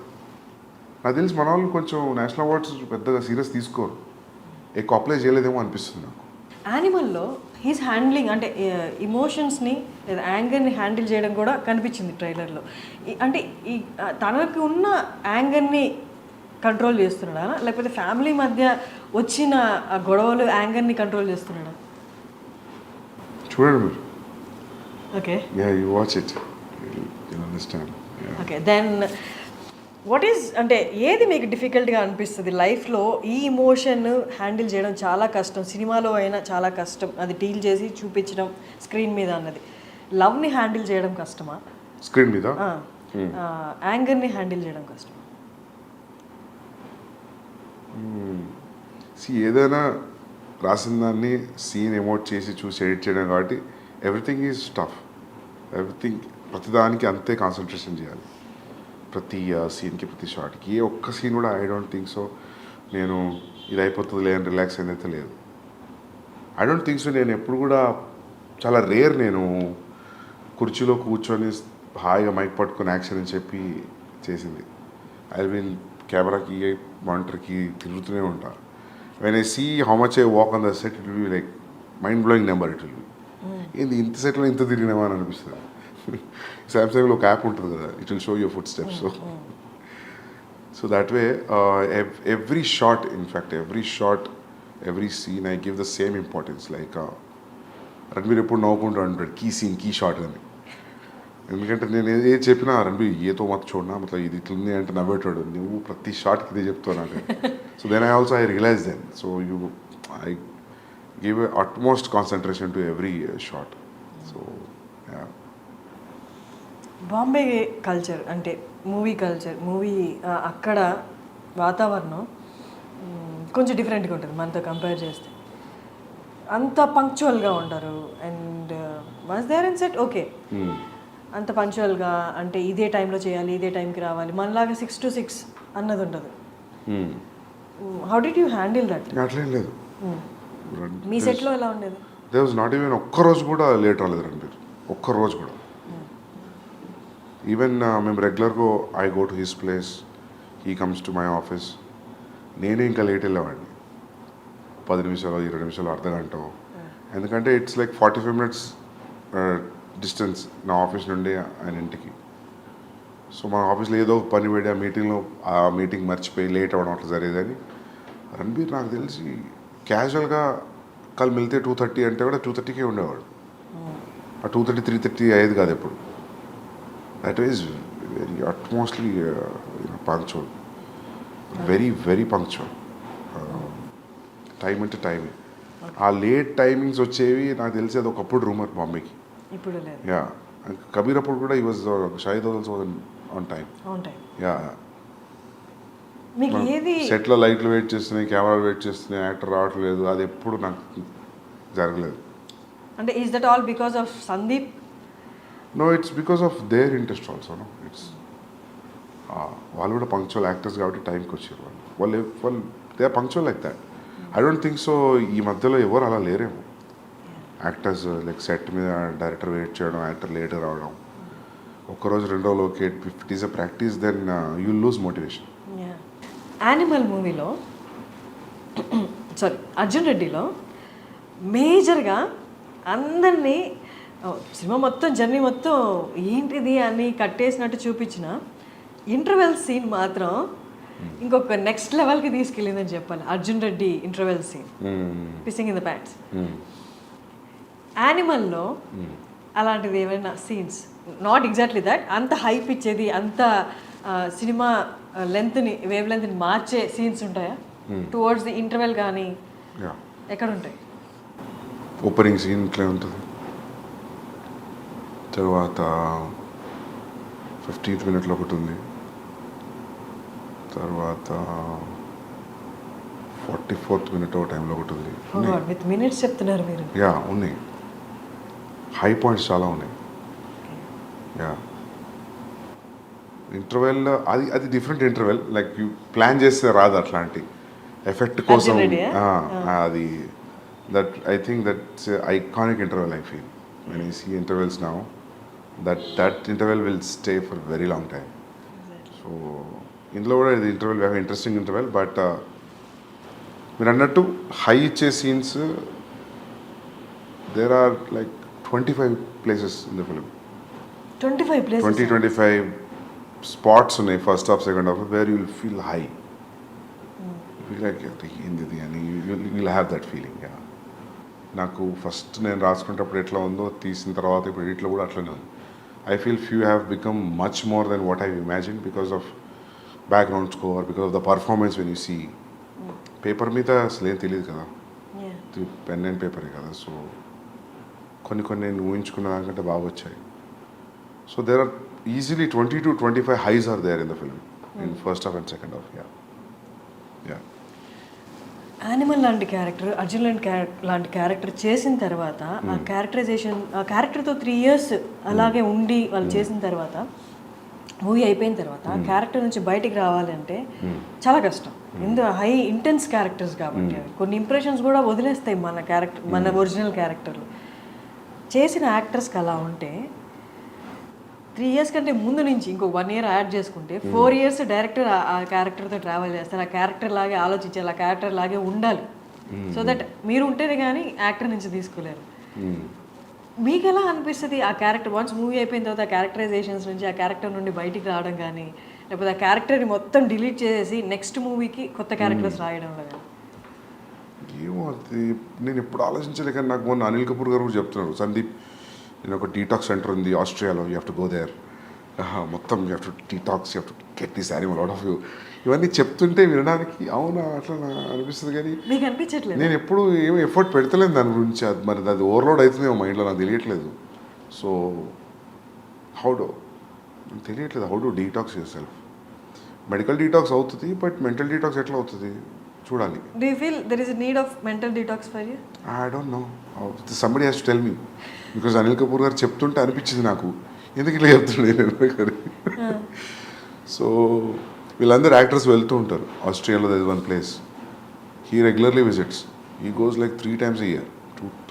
నాకు తెలిసి మన వాళ్ళు కొంచెం నేషనల్ అవార్డ్స్ పెద్దగా సీరియస్ తీసుకోరు, ఎక్కువ అప్లై చేయలేదేమో అనిపిస్తుంది నాకు. యానిమల్లో హీస్ హ్యాండ్లింగ్ అంటే ఇమోషన్స్ని లేదా యాంగర్ని హ్యాండిల్ చేయడం కూడా కనిపించింది ట్రైలర్లో. అంటే ఈ తనకు ఉన్న యాంగర్ని కంట్రోల్ చేస్తున్నాడా, లేకపోతే ఫ్యామిలీ మధ్య వచ్చిన గొడవలు యాంగర్ని కంట్రోల్ చేస్తున్నాడా? చూడండి మీరు. Okay, you watch it, you understand. Okay, then what is అంటే ఏది మీకు డిఫికల్ట్గా అనిపిస్తుంది లైఫ్లో? ఈ ఇమోషన్ హ్యాండిల్ చేయడం చాలా కష్టం, సినిమాలో అయినా చాలా కష్టం, అది డీల్ చేసి చూపించడం స్క్రీన్ మీద అన్నది. లవ్ని హ్యాండిల్ చేయడం కష్టమా స్క్రీన్ మీద? యాంగర్ని హ్యాండిల్ చేయడం కష్టమా? ఏదైనా రాసిన దాన్ని సీన్ ఎమోట్ చేసి చూసి ఎడిట్ చేయడం కాబట్టి ఎవ్రీథింగ్ ఈజ్ టఫ్. ఎవ్రీథింగ్ ప్రతిదానికి అంతే కాన్సన్ట్రేషన్ చేయాలి, ప్రతి సీన్కి ప్రతి షాట్కి. ఏ ఒక్క సీన్ కూడా ఐ డోంట్ థింక్ సో నేను ఇది అయిపోతుంది లేదని రిలాక్స్ అయితే లేదు. I don't think so. నేను ఎప్పుడు కూడా చాలా రేర్ నేను కుర్చీలో కూర్చొని హాయిగా మైక్ పట్టుకొని యాక్షన్ అని చెప్పి చేసింది. ఐ విల్ కెమెరాకి మానిటర్కి తిరుగుతూనే ఉంటా. When I see how much I walk on the set, it will be like mind blowing number. It will be ఏంది ఇంత సెట్లో ఇంత తిరిగినామా అని అనిపిస్తుంది. సామ్సంగ్లో ఒక యాప్ ఉంటుంది కదా, it will show your footsteps. So that way every shot, in fact every shot, every scene I give the same importance. Like Ranbir ఎప్పుడు నవ్వుకుంటూ అంటాడు కీ సీన్ కీ షాట్ అని. ఎందుకంటే నేను ఏది చెప్పినా రణబీర్ ఏతో మత చూడనా మతలబ్ ఇది ఇట్లుంది అంటే నవ్వేటాడు, నువ్వు ప్రతి షాట్కి ఇదే చెప్తున్నాడు. So then I realise then. So I give utmost concentration to every shot. So Bombay culture అంటే మూవీ కల్చర్, మూవీ అక్కడ వాతావరణం కొంచెం డిఫరెంట్గా ఉంటుంది మనతో కంపేర్ చేస్తే. అంత పంక్చువల్గా ఉంటారు. And once they're in set okay, అంత పంక్చువల్గా అంటే ఇదే టైంలో చేయాలి, ఇదే టైంకి రావాలి, మనలాగా 6 to 6 అన్నది ఉండదు. How did you handle that? అట్లేం లేదు. మీ సెట్లో ఎలా ఉండేది? దేర్ వాజ్ నాట్ ఈవెన్ ఒక్కరోజు కూడా లేట్ రాలేదు రణబీర్, ఒక్కరోజు కూడా. ఈవెన్ మేము రెగ్యులర్గా I go to his place, he comes to my office. నేనే ఇంకా లేట్ వెళ్ళేవాడిని, 10 నిమిషాలు 20 నిమిషాలు అర్ధగంట. ఎందుకంటే ఇట్స్ లైక్ 45 minutes డిస్టెన్స్ నా ఆఫీస్ నుండి ఆయన ఇంటికి. సో మా ఆఫీస్లో ఏదో ఒక పని పెట్టి ఆ మీటింగ్ మర్చిపోయి లేట్ అవ్వడం అట్లా జరిగేదని. రణబీర్ నాకు తెలిసి క్యాజువల్గా కల్ మిల్తే 2:30 అంటే కూడా 2:30కే ఉండేవాడు. ఆ 2:30 3:30 అయ్యేది కాదు ఎప్పుడు. That is very utmostly punctual, very very punctual. Time అంటే టైమే. ఆ లేట్ టైమింగ్స్ వచ్చేవి నాకు తెలిసి అది ఒకప్పుడు రూమర్ బాంబేకి. ఇప్పుడు లేదు. యా, కబీర్ అప్పుడు కూడా ఈ was Shahid also on time. Yeah, మీకు ఏది సెట్లో లైట్లు వెయిట్ చేస్తున్నాయి, కెమెరాలు వెయిట్ చేస్తున్నాయి, యాక్టర్ రావట్లేదు, అది ఎప్పుడు నాకు జరగలేదు. అంటే is that all because of Sandeep? No, it's because of their interest also. No, it's వాళ్ళు కూడా పంక్చువల్ యాక్టర్స్ కాబట్టి టైంకి వచ్చారు. వాళ్ళు they are punctual like that. I don't think so ఈ మధ్యలో ఎవరు అలా లేరేమో యాక్టర్స్. లైక్ సెట్ మీద డైరెక్టర్ వెయిట్ చేయడం, యాక్టర్ లేట్ రావడం, ఒక్కరోజు 2 రోజులు okay. If it is a practice then you lose motivation. Animal మూవీలో అర్జున్ రెడ్డిలో మేజర్గా అందరినీ సినిమా మొత్తం జర్నీ మొత్తం ఏంటిది అని కట్టేసినట్టు చూపించిన ఇంటర్వెల్ సీన్ మాత్రం ఇంకొక నెక్స్ట్ లెవెల్కి తీసుకెళ్ళిందని చెప్పాలి. Arjun Reddy interval scene, pissing in the pants. యానిమల్లో అలాంటిది ఏమైనా సీన్స్, నాట్ ఎగ్జాక్ట్లీ దట్, అంత హైప్ ఇచ్చేది, అంత సినిమా లెంత్ని వేవ్ లెంత్ని మార్చే సీన్స్ ఉంటాయా టువర్డ్స్ ది ఇంటర్వెల్ కానీ? ఎక్కడ ఉంటాయి? ఓపెనింగ్ సీన్ ఇట్లా ఉంటుంది. తర్వాత 15th మినిట్లో ఒకటి ఉంది. తర్వాత 44th మినిట్ ఒక టైంలో ఒకటి ఉంది. విత్ మినిట్స్ చెప్తున్నారు మీరు. యా ఉన్నాయి, హై పాయింట్స్ చాలా ఉన్నాయి. యా ఇంటర్వెల్ అది different interval, like you plan చేస్తే రాదు అట్లాంటి ఎఫెక్ట్ కోసం. అది that I think that's iconic interval. I feel when you see intervals now that interval will stay for very long time. So ఇందులో కూడా ఇది ఇంటర్వెల్ ఇంట్రెస్టింగ్ ఇంటర్వెల్. బట్ మీరు అన్నట్టు హై ఇచ్చే scenes there are like 25 places in the film. 25 spots ఉన్నాయి first half second half where you will feel high, like ఏంది అని will have that feeling. నాకు ఫస్ట్ నేను రాసుకునేటప్పుడు ఎట్లా ఉందో తీసిన తర్వాత ఇప్పుడు ఎడిట్లో కూడా అట్లనే ఉంది. I feel few have become much more then what I imagine because of background score, because of the performance. When you see paper మీద అసలు ఏం తెలియదు కదా, పెన్ అండ్ పేపరే కదా. సో కొన్ని నేను ఊహించుకున్న దానికంటే బాగా వచ్చాయి. So there are easily 20 to 25 highs are there in the film in first half and second half. Yeah. Animal లాంటి క్యారెక్టర్, అర్జున్ లాంటి క్యారెక్టర్ చేసిన తర్వాత ఆ క్యారెక్టరైజేషన్, ఆ క్యారెక్టర్తో 3 years అలాగే ఉండి వాళ్ళు చేసిన తర్వాత మూవీ అయిపోయిన తర్వాత ఆ క్యారెక్టర్ నుంచి బయటికి రావాలంటే చాలా కష్టం. ఇందులో హై ఇంటెన్స్ క్యారెక్టర్స్ కాబట్టి కొన్ని ఇంప్రెషన్స్ కూడా వదిలేస్తాయి మన క్యారెక్టర్, మన ఒరిజినల్ క్యారెక్టర్లు. చేసిన యాక్టర్స్కి అలా ఉంటే 3 years కంటే ముందు నుంచి ఇంకో 1 year యాడ్ చేసుకుంటే 4 years డైరెక్టర్ ఆ క్యారెక్టర్తో ట్రావెల్ చేస్తారు. ఆ క్యారెక్టర్ లాగే ఆలోచించాలి, ఆ క్యారెక్టర్ లాగే ఉండాలి. సో దట్ మీరు ఉంటేనే కానీ యాక్టర్ నుంచి తీసుకోలేరు. మీకు ఎలా అనిపిస్తుంది ఆ క్యారెక్టర్ వన్స్ మూవీ అయిపోయిన తర్వాత ఆ క్యారెక్టరైజేషన్స్ నుంచి ఆ క్యారెక్టర్ నుండి బయటికి రావడం కానీ, లేకపోతే ఆ క్యారెక్టర్ని మొత్తం డిలీట్ చేసేసి నెక్స్ట్ మూవీకి కొత్త క్యారెక్టర్స్ రాయడంలో కానీ? ఏమో నేను ఎప్పుడు ఆలోచించలే, కానీ నాకు మొన్న అనిల్ కపూర్ గారు చెప్తున్నారు, సందీప్ నేను ఒక డీటాక్స్ సెంటర్ ఉంది ఆస్ట్రేలియాలో, you have to go there, మొత్తం you have to detox, you have to get this animal out of you. ఇవన్నీ చెప్తుంటే వినడానికి అవునా అట్లా అనిపిస్తుంది, కానీ మీకు అనిపించట్లేదు. నేను ఎప్పుడు ఏమి ఎఫర్ట్ పెడతలేను దాని గురించి. అది మరి అది ఓవర్లోడ్ అవుతుందేమో మైండ్లో, నాకు తెలియట్లేదు. సో తెలియట్లేదు how to detox your self. Medical detox అవుతుంది, బట్ మెంటల్ డీటాక్స్ ఎట్లా అవుతుంది చూడాలి. Do you feel there is a need of mental detox for you? I don't know. Somebody has to tell me. Because Anil Kapoor గారు చెప్తుంటే అనిపించింది నాకు, ఎందుకు ఇలా చెప్తుండే. సో వీళ్ళందరూ యాక్టర్స్ వెళ్తూ ఉంటారు ఆస్ట్రేలియాలో. There is one place he regularly visits. He goes like 3 times a year,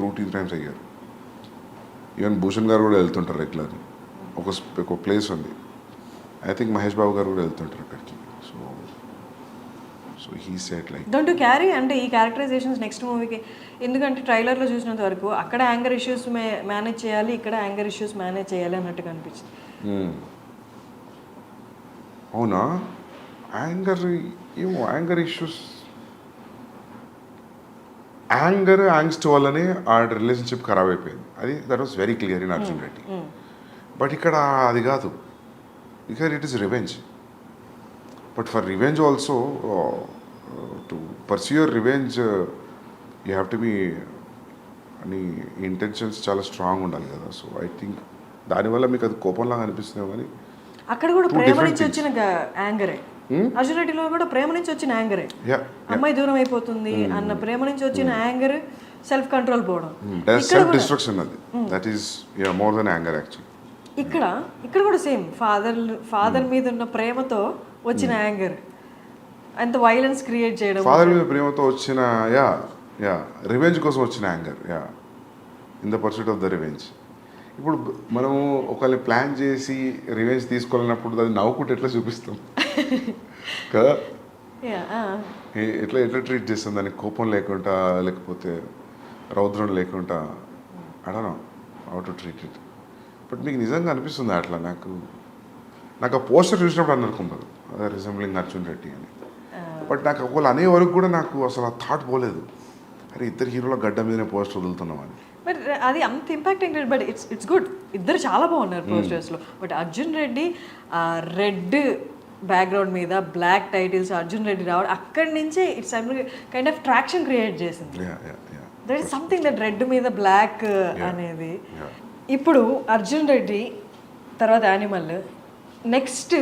2 times a year. Even Bhushan garu కూడా వెళ్తుంటారు రెగ్యులర్లీ. ఒక ప్లేస్ ఉంది, ఐ థింక్ మహేష్ బాబు గారు కూడా వెళ్తుంటారు అక్కడికి. So he said like don't you carry అంటే ఈ క్యారెక్టరైజేషన్స్ నెక్స్ట్ మూవీకి, ఎందుకంటే ట్రైలర్లో చూసినంత వరకు అక్కడ యాంగర్ ఇష్యూస్ మేనేజ్ చేయాలి, ఇక్కడ యాంగర్ ఇష్యూస్ మేనేజ్ చేయాలి అన్నట్టుగా అనిపించింది. అవునా? యాంగర్ ఇష్యూస్, యాంగ్స్ట్ వల్లనే ఆ రిలేషన్షిప్ ఖరాబ్ అయిపోయింది. That was very clear in Arjun Reddy. But ఇక్కడ అది కాదు, ఇక్కడ it is revenge. But for revenge also, to pursue your revenge, you have to be అని ఇంటెన్షన్స్ చాలా స్ట్రాంగ్ ఉండాలి కదా. సో ఐ థింక్ దానివల్ల మీకు అది కోపంలాగా అనిపిస్తుంది. కానీ అక్కడ కూడా ప్రేమ నుంచి వచ్చిన యాంగరే, అర్జున్ రెడ్డిలో కూడా ప్రేమ నుంచి వచ్చిన యాంగరే. అమ్మాయి దూరం అయిపోతుంది అన్న ప్రేమ నుంచి వచ్చిన యాంగర్, సెల్ఫ్ కంట్రోల్ పోవడం, సెల్ఫ్ డిస్ట్రక్షన్. అది that is more than anger actually. ఇక్కడ కూడా సేమ్ ఫాదర్ మీద ఉన్న ప్రేమతో వచ్చిన యాంగర్, అంత వైలెన్స్ క్రియేట్ చేయడం, ఫాదర్ మీద ప్రేమతో వచ్చిన రివెంజ్ కోసం వచ్చిన anger, in the pursuit of the revenge. ఇప్పుడు మనము ఒకళ్ళని ప్లాన్ చేసి రివెంజ్ తీసుకోవాలన్నప్పుడు అది నవ్వుకుంటే ఎట్లా చూపిస్తాం కదా, ఎట్లా ట్రీట్ చేస్తాం దానికి, కోపం లేకుండా లేకపోతే రౌద్రం లేకుండా. I don't know how to treat it. But మీకు నిజంగా అనిపిస్తుంది అట్లా? నాకు ఆ పోస్టర్ చూసినప్పుడు అనుకుంటారు రిజెంబ్లింగ్ అర్జున్ రెడ్డి అని. బట్ నాకు ఒకళ్ళు అనే వరకు కూడా నాకు అసలు ఆ థాట్ పోలేదు, అరే ఇద్దరు హీరోల గడ్డ మీదనే పోస్టర్ వదులుతున్నాం అని. బట్ అది అంత ఇంపాక్టింగ్, బట్ ఇట్స్ గుడ్. ఇద్దరు చాలా బాగున్నారు పోస్టర్స్లో. But Arjun Reddy red background మీద బ్లాక్ టైటిల్స్ అర్జున్ రెడ్డి రావడం, అక్కడి నుంచే it's kind of traction create చేసింది. That is something that red మీద బ్లాక్ అనేది. ఇప్పుడు అర్జున్ రెడ్డి తర్వాత యానిమల్, నెక్స్ట్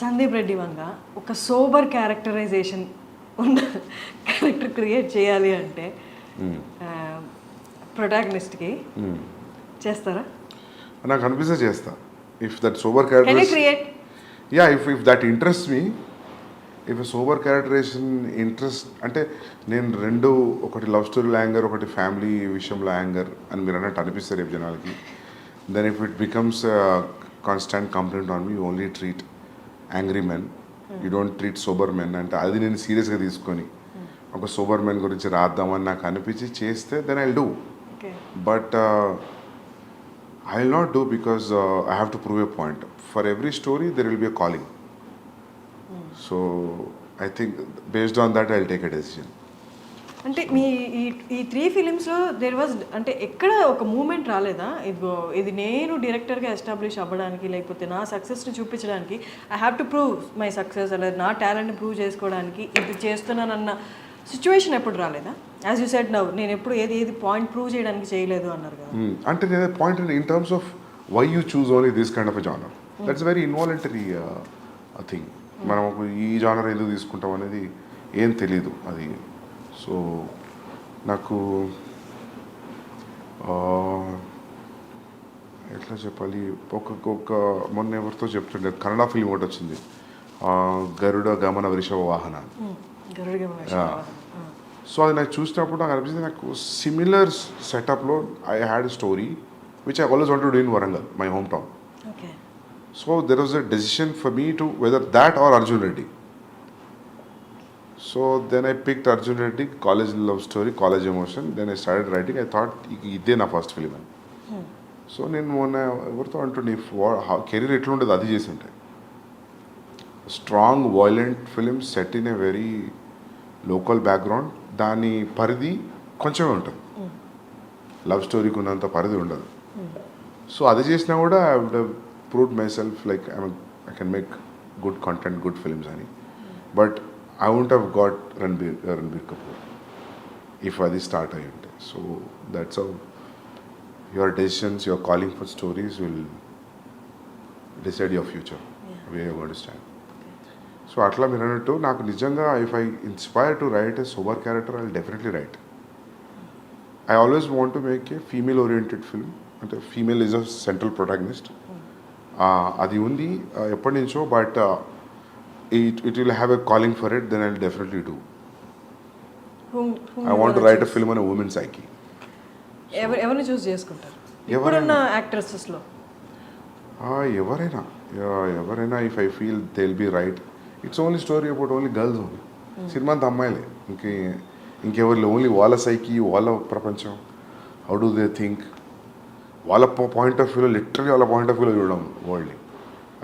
సందీప్ రెడ్డి వంగ ఒక సోబర్ క్యారెక్టరైజేషన్ ఉన్న క్యారెక్టర్ క్రియేట్ చేయాలి అంటే ప్రొటాగనిస్ట్కి చేస్తారా? నాకు అనిపిస్తే చేస్తా. If that sober character create if that interest me, if sober characterization interest అంటే నేను రెండు, ఒకటి లవ్ స్టోరీలో యాంగర్, ఒకటి ఫ్యామిలీ విషయంలో యాంగర్ అని మీరు అన్నట్టు అనిపిస్తారు రేపు జనాలకి. Then if it becomes constant complaint on me, you only treat angry men, you don't treat sober men అంటే అది నేను సీరియస్గా తీసుకొని ఒక సోబర్ మెన్ గురించి రాద్దామని నాకు అనిపించి చేస్తే then I will do. But I will not do because I have to prove a point. For every story, there will be a calling. So, I think based on that, I will take a decision. అంటే మీ ఈ 3 ఫిలిమ్స్లో there was అంటే ఎక్కడ ఒక moment రాలేదా, ఇది నేను డైరెక్టర్గా establish అవ్వడానికి లేకపోతే నా సక్సెస్ని చూపించడానికి I have to prove my success, లేదా నా టాలెంట్ని ప్రూవ్ చేసుకోవడానికి ఇది చేస్తున్నానన్న సిచ్యువేషన్ ఎప్పుడు రాలేదా? యాజ్ యూ సెడ్ నౌ, నేను ఎప్పుడు ఏది పాయింట్ ప్రూవ్ చేయడానికి చేయలేదు అన్నారు కదా. అంటే నేను point in terms of why you choose only this kind of a genre, that's very involuntary thing. మనం ఈ జానర్ ఎందుకు తీసుకుంటాం అనేది ఏం తెలీదు అది. సో నాకు ఎట్లా చెప్పాలి, ఒక మొన్న ఎవరితో చెప్తుండే కన్నడ ఫిల్మ్ ఒకటి వచ్చింది, గరుడ గమన వృషభ వాహన. సో అది నాకు చూసినప్పుడు నాకు అనిపించింది, నాకు సిమిలర్ సెటప్లో I had story which I always want to do in Warangal, my home town. So there was a decision for me to whether that or Arjun Reddy. So then I picked Arjun Reddy, college love story, college emotion. Then I started writing. I thought ఇదే నా first film అని. So నేను మొన్న ఎవరితో అంటుండే career ఎట్లుండేది అది చేసి ఉంటాయి. Strong violent film set in a very local background, దాని పరిధి కొంచెమే ఉంటుంది, లవ్ స్టోరీకి ఉన్నంత పరిధి ఉండదు. సో అది చేసినా కూడా I would have proved my self like I can make good content, good films అని. But I won't have got Ranbir Kapoor if అది స్టార్ట్ అయ్యి ఉంటే. So that's how your decisions, your calling for stories will decide your future, way you going to stand. So అట్లా మీరు అన్నట్టు నాకు నిజంగా if I inspire to write a sober character I will definitely write. I always want to make a female oriented film, అంటే female is a central protagonist. అది ఉంది ఎప్పటి నుంచో, but it will have a calling for it, then I will definitely do. I want to write a film on a woman psyche. ఎవరిని choose చేసుకుంటారు ఇప్పుడున్న యాక్ట్రెసెస్లో? ఎవరైనా if I feel they will be right. It's only story about only girls only. Cinema అంతా అమ్మాయిలే, ఇంకెవరు only వాళ్ళ psyche, వాళ్ళ ప్రపంచం, హౌ డూ దే థింక్, వాళ్ళ పాయింట్ ఆఫ్ వ్యూలో, లిటరలీ వాళ్ళ పాయింట్ ఆఫ్ వ్యూలో చూడడం వరల్డ్ని.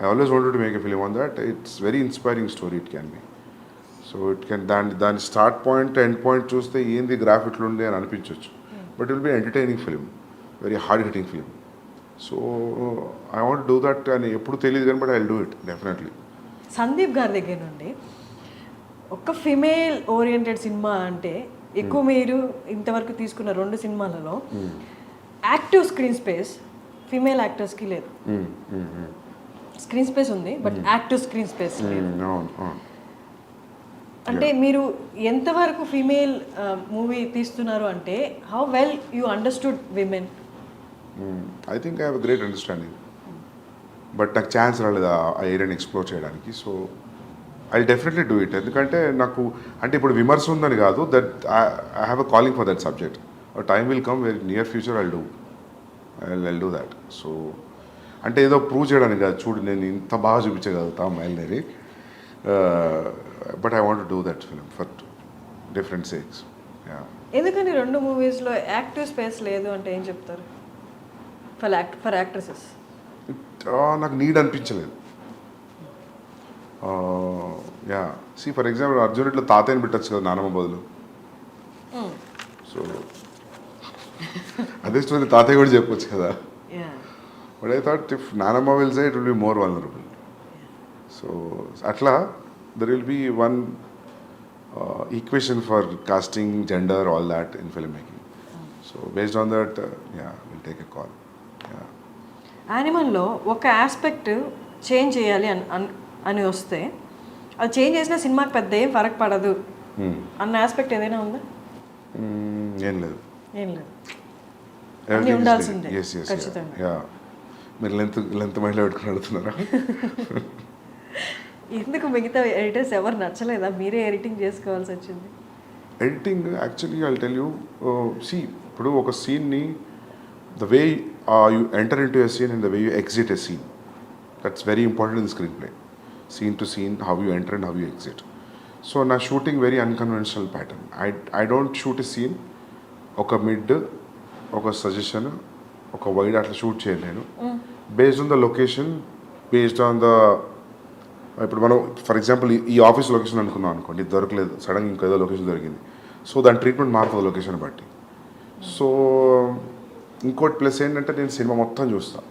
I always wanted to make a film on that. It's very inspiring story it can be. So it can దాని స్టార్ట్ పాయింట్ ఎండ్ పాయింట్ చూస్తే ఏంది graph ఇట్లుంది అని అనిపించవచ్చు, but it will be entertaining film, very hard hitting film. So I want do that అని ఎప్పుడు తెలియదు కానీ, but I will do it definitely. Sandeep గారి దగ్గర నుండి ఒక ఫిమేల్ ఓరియంటెడ్ సినిమా అంటే ఎక్కువ మీరు ఇంతవరకు తీసుకున్న 2 సినిమాలలో యాక్టివ్ స్క్రీన్ స్పేస్ ఫిమేల్ యాక్టర్స్కి లేదు. స్క్రీన్ స్పేస్ ఉంది బట్ యాక్టివ్ స్క్రీన్ స్పేస్ లేదు. అంటే మీరు ఎంతవరకు ఫీమేల్ మూవీ తీస్తున్నారు అంటే how well you understood women? I think I have a great understanding, but నాకు ఛాన్స్ రాలేదు ఆ ఏరియాని ఎక్స్ప్లోర్ చేయడానికి. So I definitely do it. ఎందుకంటే నాకు అంటే ఇప్పుడు విమర్శ ఉందని కాదు, that I have a calling for that subject. Time will come very near future I do that. So అంటే ఏదో ప్రూవ్ చేయడానికి కాదు, చూడు నేను ఇంత బాగా చూపించగలుగుతా అమ్మాయిలని, but I want do that film for different sakes. ఎందుకని 2 మూవీస్లో యాక్టివ్ స్పేస్ లేదు అంటే ఏం చెప్తారు ఫర్ యాక్ట్రెసెస్? నాకు నీడ్ అనిపించలేదు. సి ఫర్ ఎగ్జాంపుల్ అర్జున్ ఇట్లా తాతయ్యని పెట్టచ్చు కదా నానమ్మ బదులు. సో అదే స్టోరీ తాతయ్య కూడా చెప్పొచ్చు కదా. బట్ ఐ థాట్ ఇఫ్ నానమ్మ will say it will be more vulnerable. So అట్లా there will be one equation for casting, gender, all that in filmmaking. So based on that, we'll take a call. Yeah. యానిమల్లో ఒక aspect change చేయాలి అని వస్తే అది change చేసిన సినిమాకి పెద్ద ఏం ఫరక్ పడదు అన్న ఆస్పెక్ట్ ఏదైనా ఉందా? ఏం లేదు. అన్నీ ఉండాల్సిందే ఖచ్చితంగా. మీరు లెంత్ మైండ్లో పెట్టుకుని అడుగుతున్నారా? ఎందుకు మిగతా ఎడిటర్స్ ఎవరు నచ్చలేదా? మీరే ఎడిటింగ్ చేసుకోవాల్సి వచ్చింది. Editing actually I'll tell you, ఇప్పుడు ఒక సీన్ని the way you enter in to a scene and the way you exit a scene, that's very important in screen play. Scene to scene, how you enter and how you exit. So నా shooting very unconventional pattern. I don't shoot a scene ఒక mid, ఒక suggestion, ఒక wide అట్లా shoot చేయను నేను. Based on the location, based on the, ఇప్పుడు మనం for example ఈ ఆఫీస్ లొకేషన్ అనుకున్నాం అనుకోండి, దొరకలేదు, సడన్గా ఇంకేదో లొకేషన్ దొరికింది. సో దాని ట్రీట్మెంట్ మారుతుంది లొకేషన్ బట్టి. సో ఇంకోటి ప్లస్ ఏంటంటే నేను సినిమా మొత్తం చూస్తాను,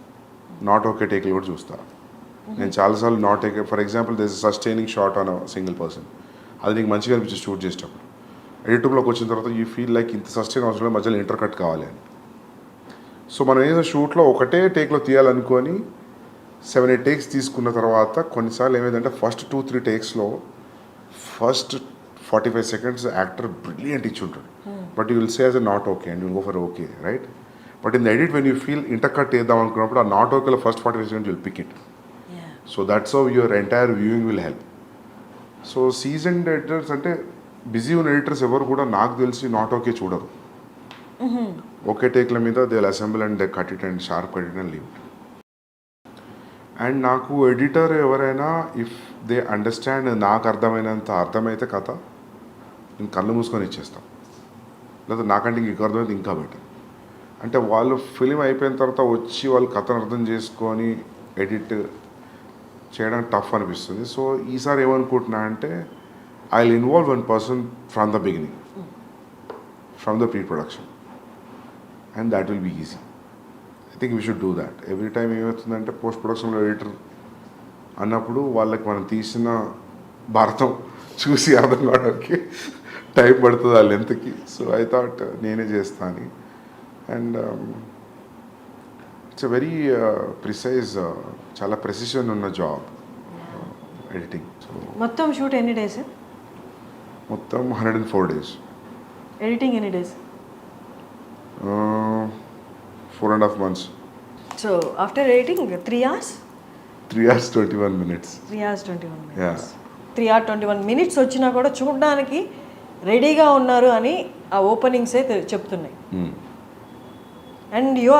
నాట్ ఓకే టేక్లు కూడా చూస్తాను. నేను చాలాసార్లు not okay, for example this sustaining shot on single person, అది నీకు మంచిగా అనిపించి షూట్ చేసేటప్పుడు ఎడిటింగ్లోకి వచ్చిన తర్వాత యూ ఫీల్ లైక్ ఇంత సస్టైన్ అవసరం, మధ్యలో ఇంటర్ కట్ కావాలి అని. సో మనం ఏదో షూట్లో ఒకటే టేక్లో తీయాలనుకొని 7-8 టేక్స్ తీసుకున్న తర్వాత కొన్నిసార్లు ఏమైందంటే ఫస్ట్ 2-3 టేక్స్లో ఫస్ట్ 45 seconds యాక్టర్ బ్రిలియంట్ ఇచ్చి ఉంటాడు, but you will say as a not okay and you go for okay, right? But in the edit when you feel inter cut వేద్దాం అనుకున్నప్పుడు ఆ నాట్ ఓకేలో first 45 seconds will pick it. So that's how your entire viewing will help. So seasoned editors అంటే busy ఉన్న editors ఎవరు కూడా నాకు తెలిసి నాట్ ఓకే చూడరు. ఒకే టేక్ల మీద they will assemble and they cut it and sharp cut it and leave it. And నాకు editor ఎవరైనా ఇఫ్ దే అండర్స్టాండ్, నాకు అర్థమైతే కథ నేను కళ్ళు మూసుకొని ఇచ్చేస్తాను, లేదా నాకంటే ఇంక అర్థమైతే ఇంకా బెటర్. అంటే వాళ్ళు ఫిలిం అయిపోయిన తర్వాత వచ్చి వాళ్ళు కథను అర్థం చేసుకొని ఎడిట్ చేయడానికి టఫ్ అనిపిస్తుంది. సో ఈసారి ఏమనుకుంటున్నా అంటే I will involve one person from the beginning, from the pre production, and that will be easy. I think we should do that. Every time ఏమవుతుందంటే పోస్ట్ ప్రొడక్షన్లో ఎడిటర్ అన్నప్పుడు వాళ్ళకి మనం తీసిన భారతం చూసి అర్థం కావడానికి టైం పడుతుంది ఆ లెంత్కి. సో ఐ థాట్ నేనే చేస్తాను. And it's a very precise, చాలా ప్రెసిషన్ ఉన్న జాబ్ ఎడిటింగ్. సో మొత్తం షూట్ ఎన్ని డేస్? మొత్తం 104 days. ఎడిటింగ్ ఎన్ని days? 4.5 months. So after editing 3 hours? 3 hours 21 minutes. 3 hours 21 minutes. Yeah. 3 hours 21 minutes వచ్చినా కూడా చూడడానికి రెడీగా ఉన్నారు అని ఆ ఓపెనింగ్సే చెప్తున్నాయి. And you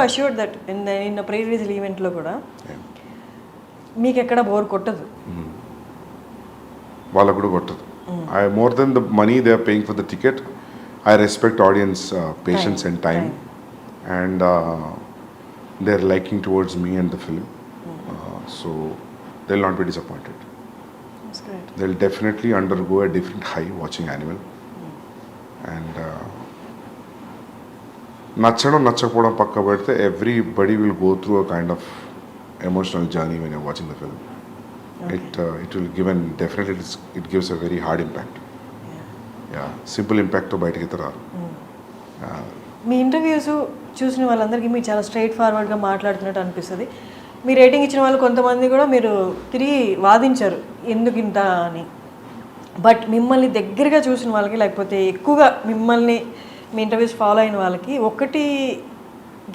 assured that in pre release ఈవెంట్లో కూడా మీకు ఎక్కడ బోర్ కొట్టదు. వాళ్ళకు కూడా కొట్టదు. I more than the money they are paying for the ticket, I respect audience patience and time, and their liking towards me and the film. So they'll not be disappointed. That's great. They'll definitely undergo a different high watching Animal. And నచ్చడం నచ్చకపోవడం పక్క పెడితే everybody will go through a kind of emotional journey when you're watching the film. Okay. It will give, and definitely it gives a very hard impact. Yeah, simple impact తో బయటకి రారు. మీ interviews చూసిన వాళ్ళందరికీ మీరు చాలా స్ట్రైట్ ఫార్వర్డ్గా మాట్లాడుతున్నట్టు అనిపిస్తుంది. మీ rating ఇచ్చిన వాళ్ళు కొంతమంది కూడా మీరు తిరిగి వాదించారు ఎందుకు ఇంత అని. బట్ మిమ్మల్ని దగ్గరగా చూసిన వాళ్ళకి, లేకపోతే ఎక్కువగా మిమ్మల్ని మీ ఇంటర్వ్యూస్ ఫాలో అయిన వాళ్ళకి ఒకటి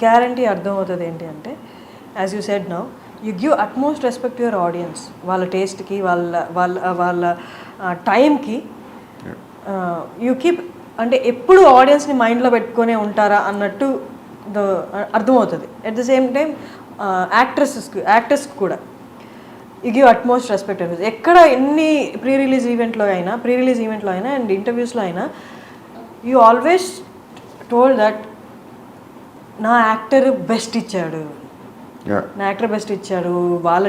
గ్యారంటీ అర్థమవుతుంది ఏంటి అంటే, as you said now, you give utmost respect your audience. వాళ్ళ టేస్ట్కి, వాళ్ళ టైంకి యూ కీప్, అంటే ఎప్పుడు ఆడియన్స్ని మైండ్లో పెట్టుకునే ఉంటారా అన్నట్టు అర్థమవుతుంది. అట్ ద సేమ్ టైం యాక్టర్స్కి కూడా యూ గివ్ అట్మోస్ట్ రెస్పెక్ట్ అనిపిస్తుంది. ఎక్కడ ఎన్ని ప్రీ రిలీజ్ ఈవెంట్లో అయినా అండ్ ఇంటర్వ్యూస్లో అయినా యూ ఆల్వేస్ టోల్డ్ దట్ నా యాక్టర్ బెస్ట్ ఇచ్చాడు, వాళ్ళ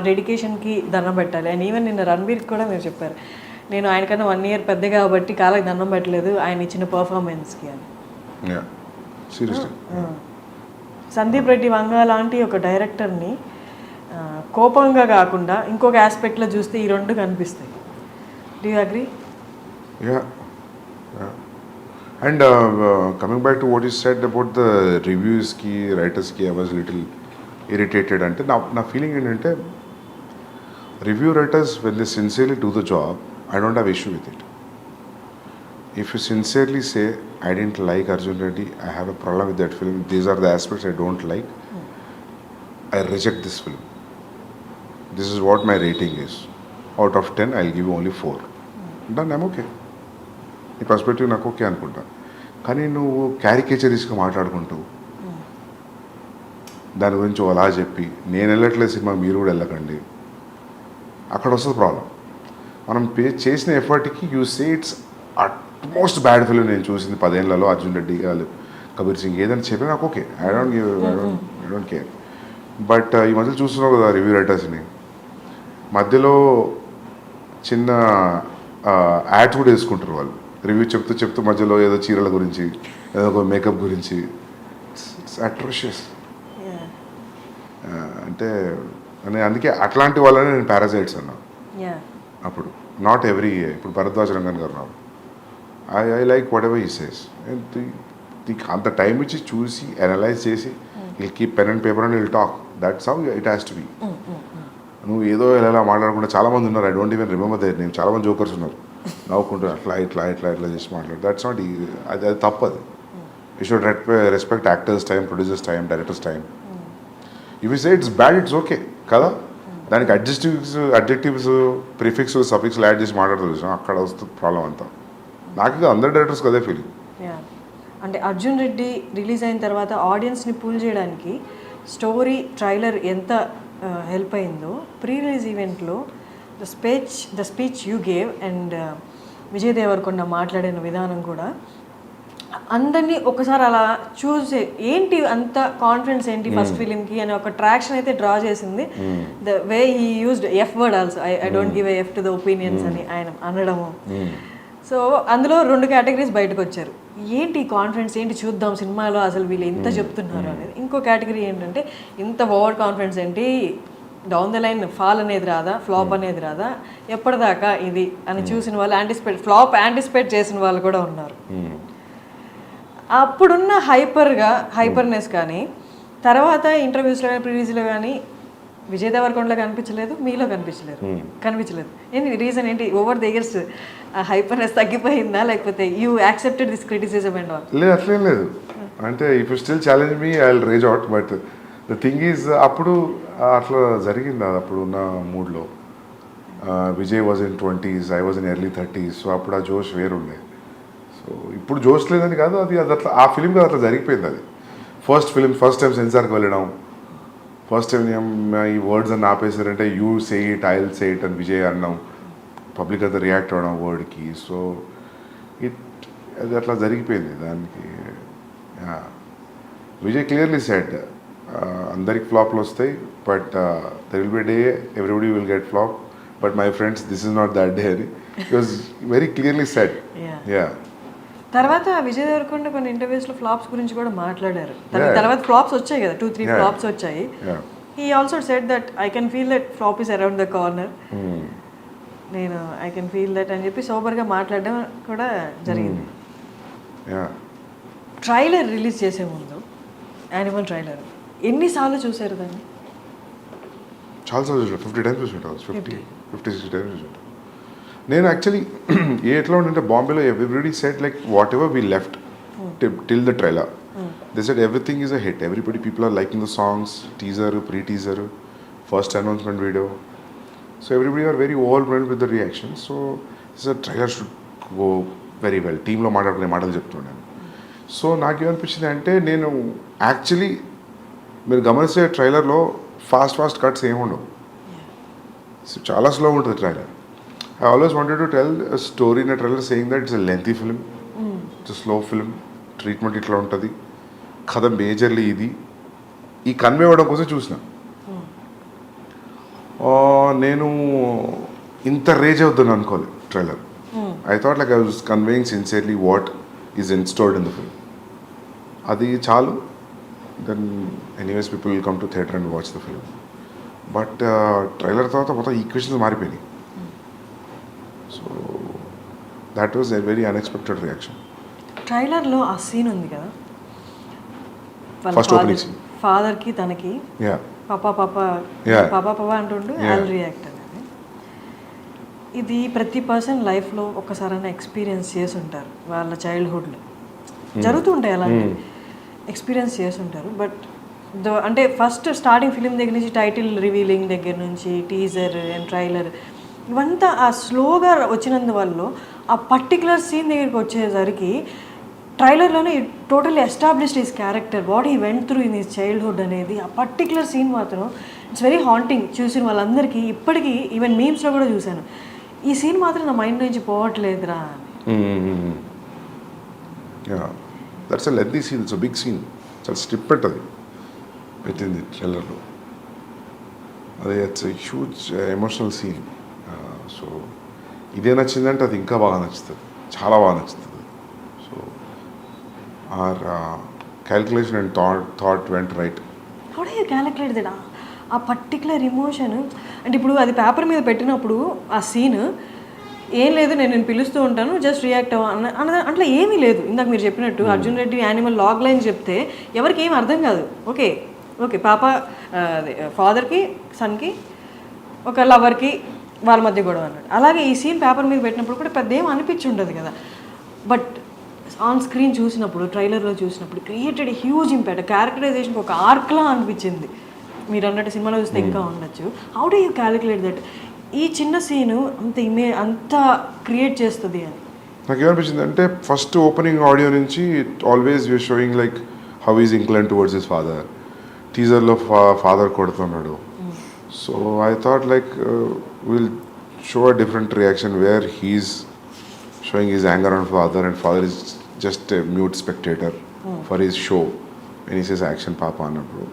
డెడికేషన్కి దండం పెట్టాలి. అండ్ ఈవెన్ నిన్న రణబీర్కి కూడా మీరు చెప్పారు, నేను ఆయనకన్నా 1 year పెద్ద కాబట్టి కాళ్ళకి దండం పెట్టలేదు ఆయన ఇచ్చిన పర్ఫార్మెన్స్కి అని. సందీప్ రెడ్డి వంగ లాంటి ఒక డైరెక్టర్ని కోపంగా కాకుండా ఇంకొక ఆస్పెక్ట్లో చూస్తే ఈ రెండు కనిపిస్తాయి. Do you agree? Yeah. And coming back to what you said about the reviews ki, writers ki, I was little irritated. అంటే నా ఫీలింగ్ ఏంటంటే review writers, when they sincerely do the job, I don't have issue with it. If you sincerely say, I didn't like Arjun Reddy, I have a problem with that film, these are the aspects I don't like, I reject this film. This is what my rating is. Out of 10, I'll give you only 4. Done, I'm okay. ఈ perspective నాకు okay అనుకుంటా. కానీ నువ్వు క్యారికేచరిస్గా మాట్లాడుకుంటూ దాని గురించి అలా చెప్పి నేను వెళ్ళట్లేదు సినిమా మీరు కూడా వెళ్ళకండి, అక్కడ వస్తుంది ప్రాబ్లం. మనం చేసిన ఎఫర్ట్కి you say it's utmost bad film నేను చూసింది 10 ఏళ్లలో అర్జున్ రెడ్డి గారు కబీర్ సింగ్ ఏదైనా చెప్పి నాకు okay, I don't care. But ఈ మధ్య చూస్తున్నావు కదా రివ్యూ రైటర్స్ని, మధ్యలో చిన్న యాడ్స్ కూడా వేసుకుంటారు వాళ్ళు, రివ్యూ చెప్తూ మధ్యలో ఏదో చీరల గురించి, ఏదో ఒక మేకప్ గురించి. It's atrocious. అంటే అందుకే అట్లాంటి వాళ్ళని నేను పారాసైట్స్ అన్నా అప్పుడు. నాట్ ఎవ్రీ, ఇప్పుడు భరద్వాజ్ రంగన్ గారు రావు, I like what ever he says. అంత టైం ఇచ్చి చూసి అనలైజ్ చేసి will keep pen and paper and will talk. That's how it has to be. నువ్వు ఏదో ఎలా మాట్లాడకుండా చాలామంది ఉన్నారు, I don't even remember their name, చాలామంది జోకర్స్ ఉన్నారు నవ్వుకుంటూ ఇట్లా చేసి మాట్లాడు. దట్స్ నాట్, అది తప్పదు. You should respect actors time, producers time, directors time. If you say it's bad, it's okay కదా. దానికి అడ్జెక్టివ్స్ ప్రిఫిక్స్ సఫిక్స్లు యాడ్ చేసి మాట్లాడుతూ అక్కడ వస్తుంది ప్రాబ్లం అంతా. నాకు అందరు డైరెక్టర్స్కి అదే ఫీలింగ్. అంటే అర్జున్ రెడ్డి రిలీజ్ అయిన తర్వాత ఆడియన్స్ని పూల్ చేయడానికి స్టోరీ ట్రైలర్ ఎంత హెల్ప్ అయిందో, ప్రీ రిలీజ్ ఈవెంట్లో the speech you gave and Vijay Deverakonda మాట్లాడిన విధానం కూడా అందరినీ ఒకసారి అలా చూసి ఏంటి అంత కాన్ఫిడెన్స్ ఏంటి ఫస్ట్ ఫిలింకి అని ఒక ట్రాక్షన్ అయితే డ్రా చేసింది. The way he used F word also, I don't give F to the opinions అని ఆయన అనడము. సో అందులో 2 కేటగిరీస్ బయటకు వచ్చారు. ఏంటి కాన్ఫిడెన్స్, ఏంటి చూద్దాం సినిమాలో అసలు వీళ్ళు ఎంత చెప్తున్నారు అనేది. ఇంకో కేటగిరీ ఏంటంటే ఇంత ఓవర్ కాన్ఫిడెన్స్ ఏంటి, డౌన్ ద లైన్ ఫాల్ అనేది రాదా, ఫ్లాప్ అనేది రాదా, ఎప్పటిదాకా ఇది అని చూసిన వాళ్ళు ఫ్లాప్ యాంటిసిపేట్ చేసిన వాళ్ళు కూడా ఉన్నారు. అప్పుడున్న హైపర్నెస్ కానీ తర్వాత ఇంటర్వ్యూస్లో కానీ ప్రివ్యూస్లో కానీ విజయ్ దేవరకొండలో కనిపించలేదు, మీలో కనిపించలేదు. ఏంటి రీజన్ ఏంటి? ఓవర్ ద ఇయర్స్ హైపర్నెస్ తగ్గిపోయిందా, లేకపోతే you accepted this criticism and all? లేదు, అట్లేం లేదు. అంటే if you still challenge me I will rage out. But the thing is అప్పుడు అట్లా జరిగింది. అది అప్పుడు ఉన్న మూడ్లో Vijay was in 20s, I was in early 30s. So అప్పుడు ఆ జోష్ వేరుండే. సో ఇప్పుడు జోష్ లేదని కాదు, అది అట్లా ఆ ఫిలిం కదా అట్లా జరిగిపోయింది. అది ఫస్ట్ టైం సెన్సార్కి వెళ్ళడం, ఫస్ట్ టైం ఈ వర్డ్స్ అని ఆపేసారంటే you say it, I will say it అని విజయ్ అన్నాం, పబ్లిక్ అంతా రియాక్ట్ అవ్వడం వర్డ్కి. సో అది అట్లా జరిగిపోయింది. దానికి విజయ్ క్లియర్లీ సెడ్ అందరికి ఫ్లాప్లు వస్తాయి, but there will be day everybody will get flop, but my friends this is not that day అని it was very clearly said. Yeah. తర్వాత విజయ్ దేవరకొండ కొన్ని ఇంటర్వ్యూస్లో ఫ్లాప్స్ గురించి కూడా మాట్లాడారు. తర్వాత ఫ్లాప్స్ వచ్చాయి కదా, 2-3 ఫ్లాప్స్ వచ్చాయి. He also said that I can feel that flop is around the corner, నేను ఐ కెన్ ఫీల్ దట్ అని చెప్పి సోబర్గా మాట్లాడడం కూడా జరిగింది. ట్రైలర్ రిలీజ్ చేసే ముందు యానిమల్ ట్రైలర్ ఎన్నిసార్లు చూసారు దాన్ని? చాలాసార్లు చూసాను. 50 times చూసుంటాను, 50-60 times చూసుంటాను. నేను యాక్చువల్లీ ఎట్లా ఉంటే బాంబేలో everybody set like what ever we left till the trailer, they set everything is a hit, people are liking the songs, teaser, pre teaser, first announcement video. So everybody are very overwhelmed with the reaction. So this trailer should go very well. టీంలో మాట్లాడుకునే మాటలు చెప్తున్నాను. So నాకేమనిపించింది అంటే, నేను actually మీరు గమనిస్తే ట్రైలర్లో fast cuts ఏముండవు, చాలా స్లో ఉంటుంది trailer. I always wanted to tell a story in a trailer saying that it's a lengthy film, it's a slow film, treatment itla untadi, kada majorly idi ee convey avadam kosam chusina. Nenu inta rage avudanu anukovale trailer. I thought like I was conveying sincerely what is installed in the film. Adi chalu, then anyways people will come to theatre and watch the film. But trailer tarvata మొత్తం equations మారిపోయినాయి. So that was a very unexpected reaction. ట్రైలర్లో ఆ scene ఉంది కదా, first opening scene, ఫాదర్కి తనకి పాపా పాపా పాపా పాపా అంటుండు ఐల్ రియాక్ట్ అనేది. ఇది ప్రతి పర్సన్ లైఫ్లో ఒక్కసారైనా ఎక్స్పీరియన్స్ చేసి ఉంటారు, వాళ్ళ చైల్డ్హుడ్లో జరుగుతూ ఉంటాయి అలాంటి ఎక్స్పీరియన్స్ చేసి ఉంటారు. బట్ అంటే ఫస్ట్ స్టార్టింగ్ ఫిలిం దగ్గర నుంచి టైటిల్ రివీలింగ్ దగ్గర నుంచి టీజర్ అండ్ ట్రైలర్ ఇవంతా ఆ స్లోగా వచ్చినందువల్ల ఆ పర్టికులర్ సీన్ దగ్గరికి వచ్చేసరికి ట్రైలర్లోనే totally established his character, what he went through in his childhood అనేది. ఆ పర్టికులర్ సీన్ మాత్రం ఇట్స్ వెరీ హాంటింగ్. చూసిన వాళ్ళందరికీ ఇప్పటికీ ఈవెన్ మీమ్స్లో కూడా చూశాను, ఈ సీన్ మాత్రం నా మైండ్ నుంచి పోవట్లేదురా అని. That's a lengthy scene, it's a big scene, చాలా స్ట్రిప్ పెట్టది పెట్టింది ట్రైలర్లో. అది it's a huge emotional scene. So ఇదే నచ్చిందంటే అది ఇంకా బాగా నచ్చుతుంది, చాలా బాగా నచ్చుతుంది. So our calculation and thought went right. How do you calculate that? ఆ పర్టికులర్ ఇమోషన్ అంటే ఇప్పుడు అది పేపర్ మీద పెట్టినప్పుడు ఆ సీన్ ఏం లేదు, నేను పిలుస్తూ ఉంటాను జస్ట్ రియాక్ట్ అన్న అట్లా ఏమీ లేదు. ఇందాక మీరు చెప్పినట్టు Arjun Reddy Animal logline చెప్తే ఎవరికి ఏం అర్థం కాదు. ఓకే ఓకే పాప ఫాదర్కి సన్కి ఒక లవర్కి వాళ్ళ మధ్య గొడవ అన్నాడు. అలాగే ఈ సీన్ పేపర్ మీద పెట్టినప్పుడు కూడా పెద్ద ఏం అనిపించి ఉండదు కదా. బట్ ఆన్ స్క్రీన్ చూసినప్పుడు ట్రైలర్లో చూసినప్పుడు క్రియేటెడ్ హ్యూజ్ ఇంపాక్ట్. క్యారెక్టరైజేషన్కి ఒక ఆర్క్లా అనిపించింది. మీరు అన్నట్టు సినిమాలో చూస్తే ఇంకా ఉండొచ్చు. How do you calculate that ఈ చిన్న సీను అంత క్రియేట్ చేస్తుంది అని? నాకు ఏమనిపించింది అంటే ఫస్ట్ ఓపెనింగ్ ఆడియో నుంచి always your showing like how is incline towards his father. టీజర్లో ఫాదర్ కొడుతున్నాడు. So I thought like will show a different reaction where he's showing his anger on father and father is just a mute spectator for his show when he says action పాప అన్నప్పుడు.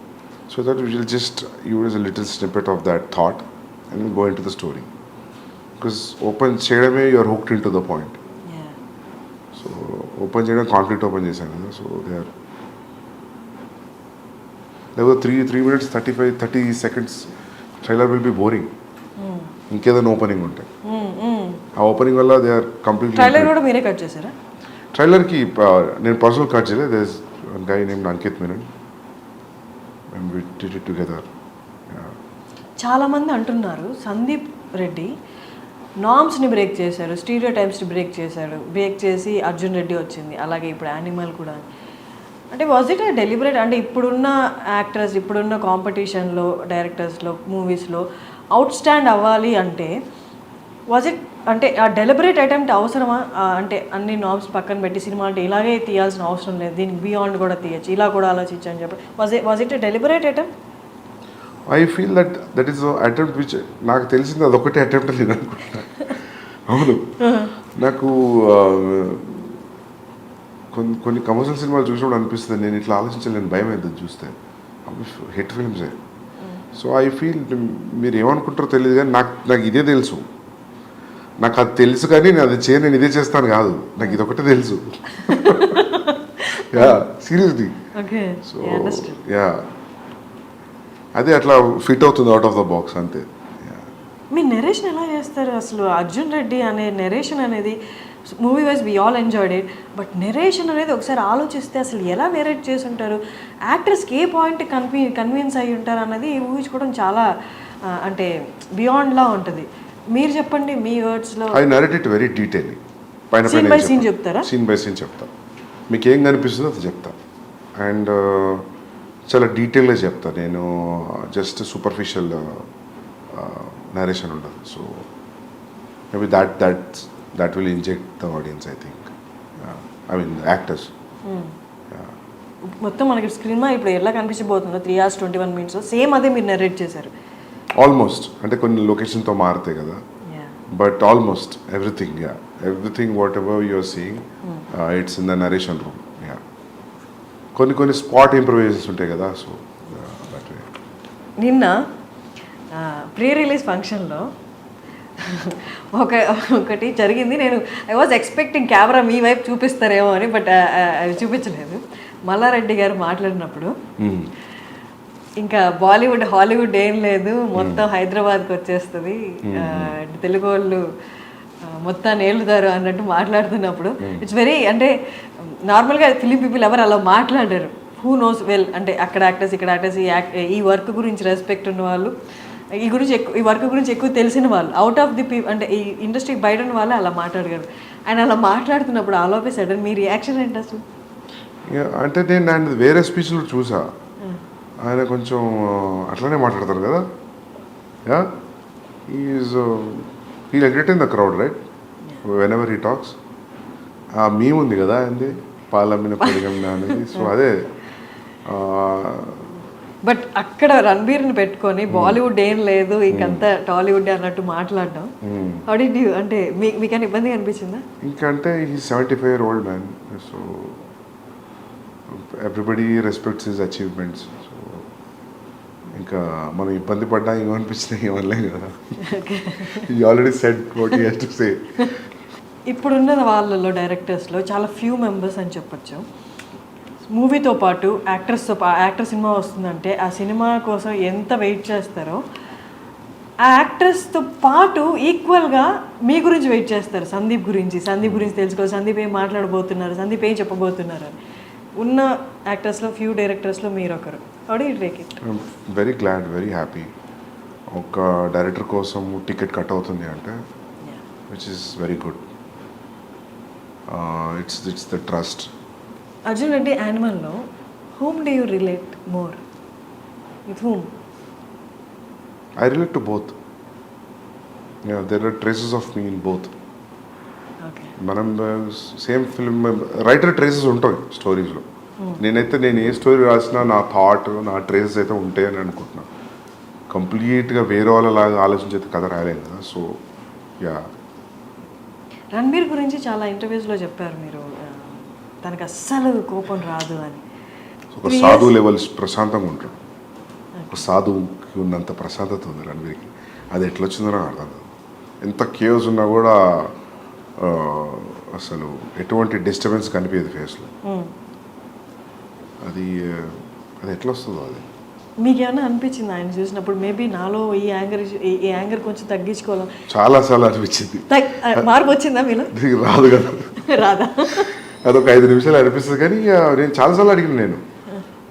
So that we will just use a little snippet of that thought and we'll go into the story. Because open cheyadame you are hooked into the point. Yeah. So open cheyadam conflict open chesanu. So there were 3 minutes 30 seconds trailer will be boring. ఇంకేదైనా opening ఉంటాయి. ఆ opening వల్ల they are completely. Trailer కూడా మీరే cut చేశారా? ట్రైలర్కి నేను personal cut చేయలేదు. There is one guy named Ankit Menon and we did it together. చాలామంది అంటున్నారు సందీప్ రెడ్డి నామ్స్ని బ్రేక్ చేశాడు, స్టీరియో టైప్స్ని బ్రేక్ చేసి అర్జున్ రెడ్డి వచ్చింది, అలాగే ఇప్పుడు యానిమల్ కూడా. అంటే వాజ్ ఇట్ డెలిబరేట్? అంటే ఇప్పుడున్న యాక్టర్స్ ఇప్పుడున్న కాంపిటీషన్లో డైరెక్టర్స్లో మూవీస్లో అవుట్ స్టాండ్ అవ్వాలి అంటే వాజ్ ఇట్ అంటే ఆ డెలిబరేట్ అటెంప్ట్ అవసరమా? అంటే అన్ని నామ్స్ పక్కన పెట్టి సినిమా అంటే ఇలాగే తీయాల్సిన అవసరం లేదు, దీనికి బియాండ్ కూడా తీయచ్చు, ఇలా కూడా ఆలోచించు అని చెప్పి was it deliberate attempt? I feel that is attempt which నాకు తెలిసింది అదొకటే అటెంప్ట్ నేను అనుకుంటున్నాను. అవును, నాకు కొన్ని కమర్షియల్ సినిమాలు చూసినప్పుడు అనిపిస్తుంది నేను ఇట్లా ఆలోచించలేను, భయం అవుతుంది చూస్తే. హిట్ ఫిల్మ్సే. సో ఐ ఫీల్ మీరు ఏమనుకుంటారో తెలియదు కానీ నాకు ఇదే తెలుసు. నాకు అది తెలుసు కానీ నేను అది నేను ఇదే చేస్తాను కాదు, నాకు ఇది ఒకటే తెలుసు. Yeah seriously. సో యా అదే అట్లా ఫిట్ అవుతుంది అవుట్ ఆఫ్ ద బాక్స్ అంతే. మీ నెరేషన్ ఎలా చేస్తారు అసలు? అర్జున్ రెడ్డి అనే నెరేషన్ అనేది movie wise we all enjoyed it, but narration అనేది ఒకసారి ఆలోచిస్తే అసలు ఎలా నెరేట్ చేసి ఉంటారు, యాక్టర్స్కి ఏ పాయింట్ కన్విన్స్ అయ్యి ఉంటారు అన్నది ఊహించుకోవడం చాలా అంటే బియాండ్లా ఉంటుంది. మీరు చెప్పండి మీ వర్డ్స్లో. I narrate it very detail, scene by scene చెప్తారా? సీన్ బై సీన్ చెప్తా, మీకు ఏం కనిపిస్తుందో అది చెప్తా. అండ్ చాలా డీటెయిల్గా చెప్తా నేను, జస్ట్ సూపర్ఫిషియల్ నరేషన్ ఉండదు. So maybe that will inject the audience, I think. I mean the actors. మొత్తం మనకి స్క్రీన్ మీద ఇప్పుడు ఎలా కనిపించబోతుందో 3 hours 21 minutes సేమ్ అదే మీరు నరేట్ చేశారు ఆల్మోస్ట్. అంటే కొన్ని లొకేషన్తో మారుతాయి కదా, but almost everything whatever you're seeing it's in the narration room. కొన్ని స్పాట్ ఇంప్రూవైజేషన్స్ ఉంటాయి కదా. So that way. నిన్న ప్రీ రిలీజ్ ఫంక్షన్లో ఒకటి జరిగింది. ఐ వాజ్ ఎక్స్పెక్టింగ్ కెమెరా మీ వైపు చూపిస్తారేమో అని, బట్ అది చూపించలేదు. మల్లారెడ్డి గారు మాట్లాడినప్పుడు ఇంకా బాలీవుడ్ హాలీవుడ్ ఏం లేదు, మొత్తం హైదరాబాద్కి వచ్చేస్తుంది, తెలుగు వాళ్ళు మొత్తాన్ని ఏలుతారు అన్నట్టు మాట్లాడుతున్నప్పుడు ఇట్స్ వెరీ అంటే నార్మల్గా ఫిలిం పీపుల్ ఎవరు అలా మాట్లాడారు. హూ నోస్ వెల్ అంటే అక్కడ యాక్టర్స్ ఇక్కడ యాక్టర్స్ ఈ వర్క్ గురించి రెస్పెక్ట్ ఉన్న వాళ్ళు ఈ వర్క్ గురించి ఎక్కువ తెలిసిన వాళ్ళు అవుట్ ఆఫ్ ది అంటే ఈ ఇండస్ట్రీకి బయట ఉన్న వాళ్ళే అలా మాట్లాడగలరు. ఆయన అలా మాట్లాడుతున్నప్పుడు all of A sudden me reaction ఏంటి అసలు? అంటే నేను ఆయన వేరే స్పీచ్లో చూసా, ఆయన కొంచెం అట్లనే మాట్లాడతారు కదా. He'll entertain the crowd right whenever he talks. ఆ మీమ్ ఉంది కదా ఆయనది, పాలమ్మిన పొడిగమ్మిన అనేది. సో అదే. బట్ అక్కడ రణబీర్ని పెట్టుకొని బాలీవుడ్ ఏం లేదు ఇంకంతా టాలీవుడ్ అన్నట్టు మాట్లాడడం అంటే మీకైనా ఇబ్బందిగా అనిపించిందా? ఇంకంటే he 75-year-old man. So everybody respects his achievements. So ఇంకా మనం ఇబ్బంది పడ్డా ఏమనిపించినా ఏమనలేం కదా. You already said what he has to say. ఇప్పుడున్న వాళ్ళలో డైరెక్టర్స్లో చాలా ఫ్యూ మెంబర్స్ అని చెప్పొచ్చు. మూవీతో పాటు యాక్టర్ సినిమా వస్తుందంటే ఆ సినిమా కోసం ఎంత వెయిట్ చేస్తారో ఆ యాక్టర్స్తో పాటు ఈక్వల్గా మీ గురించి వెయిట్ చేస్తారు. సందీప్ గురించి తెలుసుకోవాలి, సందీప్ ఏం మాట్లాడబోతున్నారు, సందీప్ ఏం చెప్పబోతున్నారు అని. ఉన్న యాక్టర్స్లో ఫ్యూ డైరెక్టర్స్లో మీరు ఒకరు. How do you take it? Very glad, very happy. ఒక డైరెక్టర్ కోసం టికెట్ కట్ అవుతుంది అంటే which is very good. It's the trust. Arjun Reddy యానిమల్లో whom do you relate more? With whom? I relate to both. Yeah, there are traces of me in both. Okay. మనం same film writer traces ఉంటాయి స్టోరీస్లో. నేను ఏ story రాసినా నా thought, నా traces అయితే ఉంటాయి అని అనుకుంటున్నాను. కంప్లీట్గా వేరే వాళ్ళలాగా ఆలోచించేది కథ రాయలేదు కదా. So yeah. రణబీర్ గురించి చాలా ఇంటర్వ్యూస్లో చెప్పారు మీరు, తనకు అస్సలు కోపం రాదు అని. ఒక సాధు లెవెల్స్ ప్రశాంతంగా ఉంటాడు. ఒక సాధువుకి ఉన్నంత ప్రశాంతత ఉంది రణబీర్కి. అది ఎట్లా వచ్చిందో నాకు అర్థం కాదు. ఎంత కేవ్స్ ఉన్నా కూడా అసలు ఎటువంటి డిస్టర్బెన్స్ కనిపించదు ఫేస్లో. అది ఎట్లా వస్తుందో అది. మీకు ఏమైనా అనిపించింది ఆయన చూసినప్పుడు మేబీ నాలో ఈ యాంగర్ కొంచెం తగ్గించుకోవాలి? చాలాసార్లు అనిపించింది. మార్పు వచ్చిందా మీలో? రాదు కదా. రాదా? అదొక 5 నిమిషాలు అనిపిస్తుంది. కానీ నేను చాలాసార్లు అడిగిన, నేను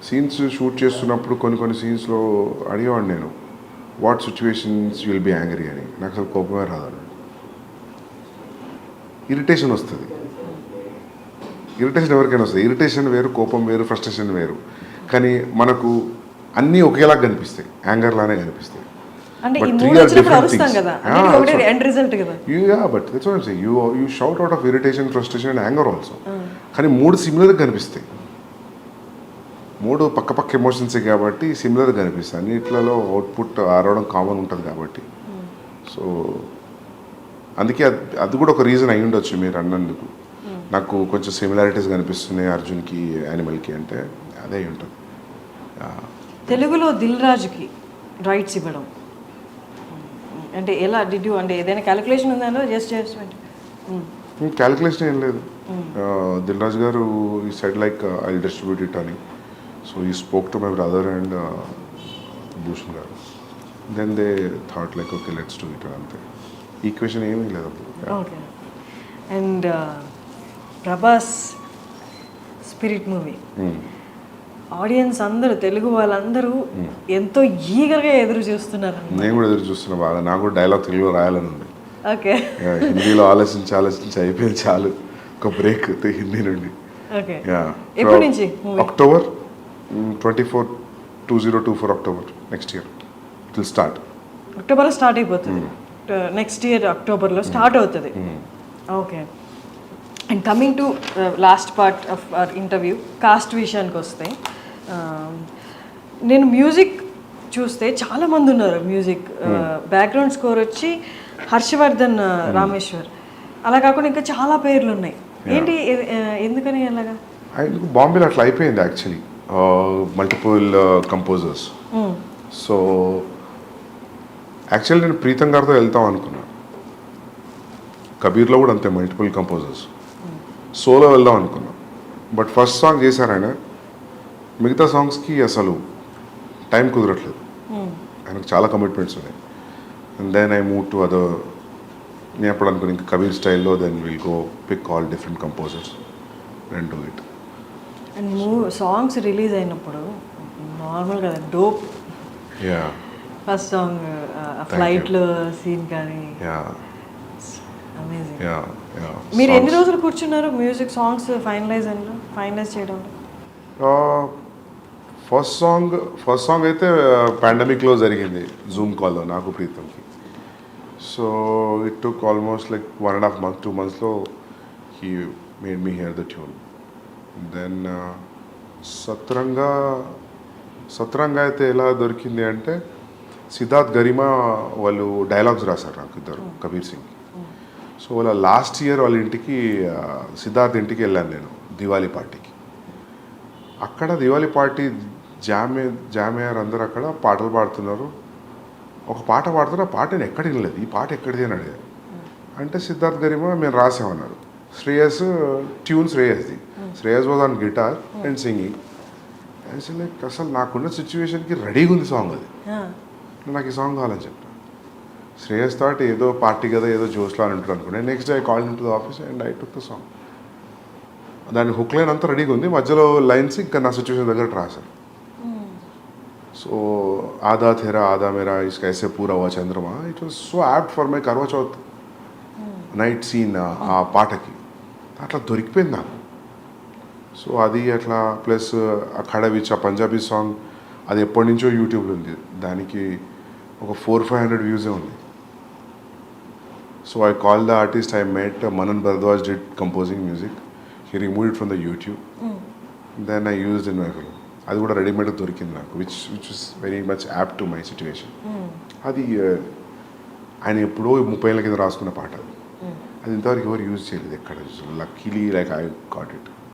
సీన్స్ షూట్ చేస్తున్నప్పుడు కొన్ని సీన్స్లో అడిగేవాడిని నేను, what situations you will be angry అని. నాకు అసలు కోపమే రాదు, ఇరిటేషన్ వస్తుంది. ఇరిటేషన్ ఎవరికైనా వస్తుంది. ఇరిటేషన్ వేరు, కోపం వేరు, ఫ్రస్ట్రేషన్ వేరు. కానీ మనకు అన్నీ ఒకేలా కనిపిస్తాయి, యాంగర్ లానే కనిపిస్తాయి. అంటే But ఈ three మూడు are వచ్చినప్పుడు different అరుస్తాం things. కదా, Yeah, అది ఒకటే that's ఎండ్ రిజల్ట్ కదా. Yeah, but that's what I'm saying. You shout out of irritation, frustration and anger also. కానీ మూడు సిమిలర్గా కనిపిస్తాయి. మూడు పక్క ఎమోషన్సే కాబట్టి సిమిలర్గా కనిపిస్తాయి. అన్నిట్లలో అవుట్పుట్ ఆరవడం కామన్ ఉంటుంది కాబట్టి. సో అందుకే అది కూడా ఒక రీజన్ అయి ఉండొచ్చు మీరు అన్నందుకు. నాకు కొంచెం సిమిలారిటీస్ కనిపిస్తున్నాయి అర్జున్కి, యానిమల్కి అంటే అదే అయి ఉంటుంది. తెలుగులో దిల్ రాజుకి రైట్స్ ఇవ్వడం అంటే ఎలా డిడ్ యూ, అంటే ఏదైనా క్యాలిక్యులేషన్ ఉందా? జస్ట్ క్యాలిక్యులేషన్ ఏం లేదు. దిల్ రాజు గారు ఈ side like I distribute it అని. సో ఈ spoke to my brother and Bhushan గారు. Then they thought like okay let's do it అంతే. ఈక్వేషన్ ఏమీ లేదు. Okay. And Prabhas Spirit movie audience అందరూ, తెలుగు వాళ్ళందరూ ఎంతో ఈగర్గా ఎదురు చూస్తున్నారు. నేను కూడా ఎదురు చూస్తున్నా బాగా. నాకు కూడా డైలాగ్ తెలుగులో రాయాలని ఉంది. ఓకే. హిందీలో ఆలోచించి అయిపోయింది చాలు. ఒక బ్రేక్ హిందీ నుండి. ఓకే. ఎప్పటి నుంచి? October 24, 2024 October next year it will start. అక్టోబర్లో స్టార్ట్ అయిపోతుంది. నెక్స్ట్ ఇయర్ అక్టోబర్లో స్టార్ట్ అవుతుంది. Okay. And coming to last part of our interview, cost విషయానికి వస్తే నేను మ్యూజిక్ చూస్తే చాలామంది ఉన్నారు. మ్యూజిక్ బ్యాక్గ్రౌండ్ స్కోర్ వచ్చి హర్షవర్ధన్ రామేశ్వర్, అలా కాకుండా ఇంకా చాలా పేర్లు ఉన్నాయి. ఏంటి, ఎందుకని అలాగా? బాంబేలో అట్లా అయిపోయింది actually, multiple composers. So actually నేను ప్రీతం గారితో వెళ్తాం అనుకున్నాను. కబీర్లో కూడా అంతే, మల్టిపుల్ కంపోజర్స్. సోలో వెళ్దాం అనుకున్నాం. బట్ ఫస్ట్ సాంగ్ చేశారు ఆయన. మిగతా సాంగ్స్కి అసలు టైం కుదరట్లేదు, ఆయనకు చాలా కమిట్మెంట్స్ ఉన్నాయి. And then I move to other నేను ఎప్పుడు అనుకుని ఇంకా కబీర్ స్టైల్లో then will go pick all different composers and do it. And songs release అయినప్పుడు నార్మల్ కదా డోప్. యా ఫస్ట్ సాంగ్ ఫ్లైట్లో సీన్ కానీ యా అమేజింగ్. Yeah yeah. మీరు ఎన్ని రోజులు కూర్చున్నారు మ్యూజిక్ సాంగ్స్ ఫైనలైజ్ చేయడంలో? ఫస్ట్ సాంగ్ అయితే పాండమిక్లో జరిగింది జూమ్ కాల్లో నాకు ప్రీతంకి. So it took almost like 1.5 months 2 monthsలో he made me hear the tune. Then Satranga అయితే ఎలా దొరికింది అంటే సిద్ధార్థ్ గరిమా వాళ్ళు డైలాగ్స్ రాశారు నాకు ఇద్దరు కబీర్ సింగ్. సో వాళ్ళ లాస్ట్ ఇయర్ వాళ్ళ ఇంటికి సిద్ధార్థ్ ఇంటికి వెళ్ళాను నేను దివాళీ పార్టీకి. అక్కడ దివాళీ పార్టీ జామయ్యారు అందరు అక్కడ పాటలు పాడుతున్నారు. ఒక పాట పాడుతున్నారు, ఆ పాట నేను ఎక్కడ వినలేదు, ఈ పాట ఎక్కడిది అని అడిగారు. అంటే సిద్ధార్థ్ గరిమా మేము రాసామన్నారు. ట్యూన్ శ్రేయస్ది. Shreyas was on guitar and singing. Like అసలు నాకున్న సిచ్యువేషన్కి రెడీగా ఉంది సాంగ్ అది. నాకు ఈ సాంగ్ కావాలని చెప్పాను. శ్రేయస్ థాట్ ఏదో పార్టీ కదా ఏదో జోష్లో అని ఉంటారు అనుకున్నాను. Next day I called in to the office and I took the song. దాని హుక్ లైన్ అంతా రెడీగా ఉంది, మధ్యలో లైన్స్ ఇంకా నా సిచ్యువేషన్ దగ్గర రాశాను. సో ఆదా థేరా ఆదా మేరా ఇస్కా ఐసే పూరా హువా చంద్రమా, it was so apt for my Karva Chauth night scene. ఆ పాటకి అట్లా దొరికిపోయింది నాకు. సో అది అట్లా ప్లస్ అఖాడా విచ్ ఆ పంజాబీ సాంగ్ అది ఎప్పటి నుంచో యూట్యూబ్లో ఉంది, దానికి ఒక 400-500 వ్యూసే ఉంది. So I call the artist, I met Manan Bhardwaj did composing music, he remove it from the YouTube, then I used in my film. అది కూడా రెడీమేడ్ దొరికింది నాకు, which is very much apt to my situation. అది ఆయన ఎప్పుడో 30 ఏళ్ళ కింద రాసుకున్న పాట. అది ఇంతవరకు ఎవరు యూజ్ చేయలేదు ఎక్కడ. Luckily like I got it.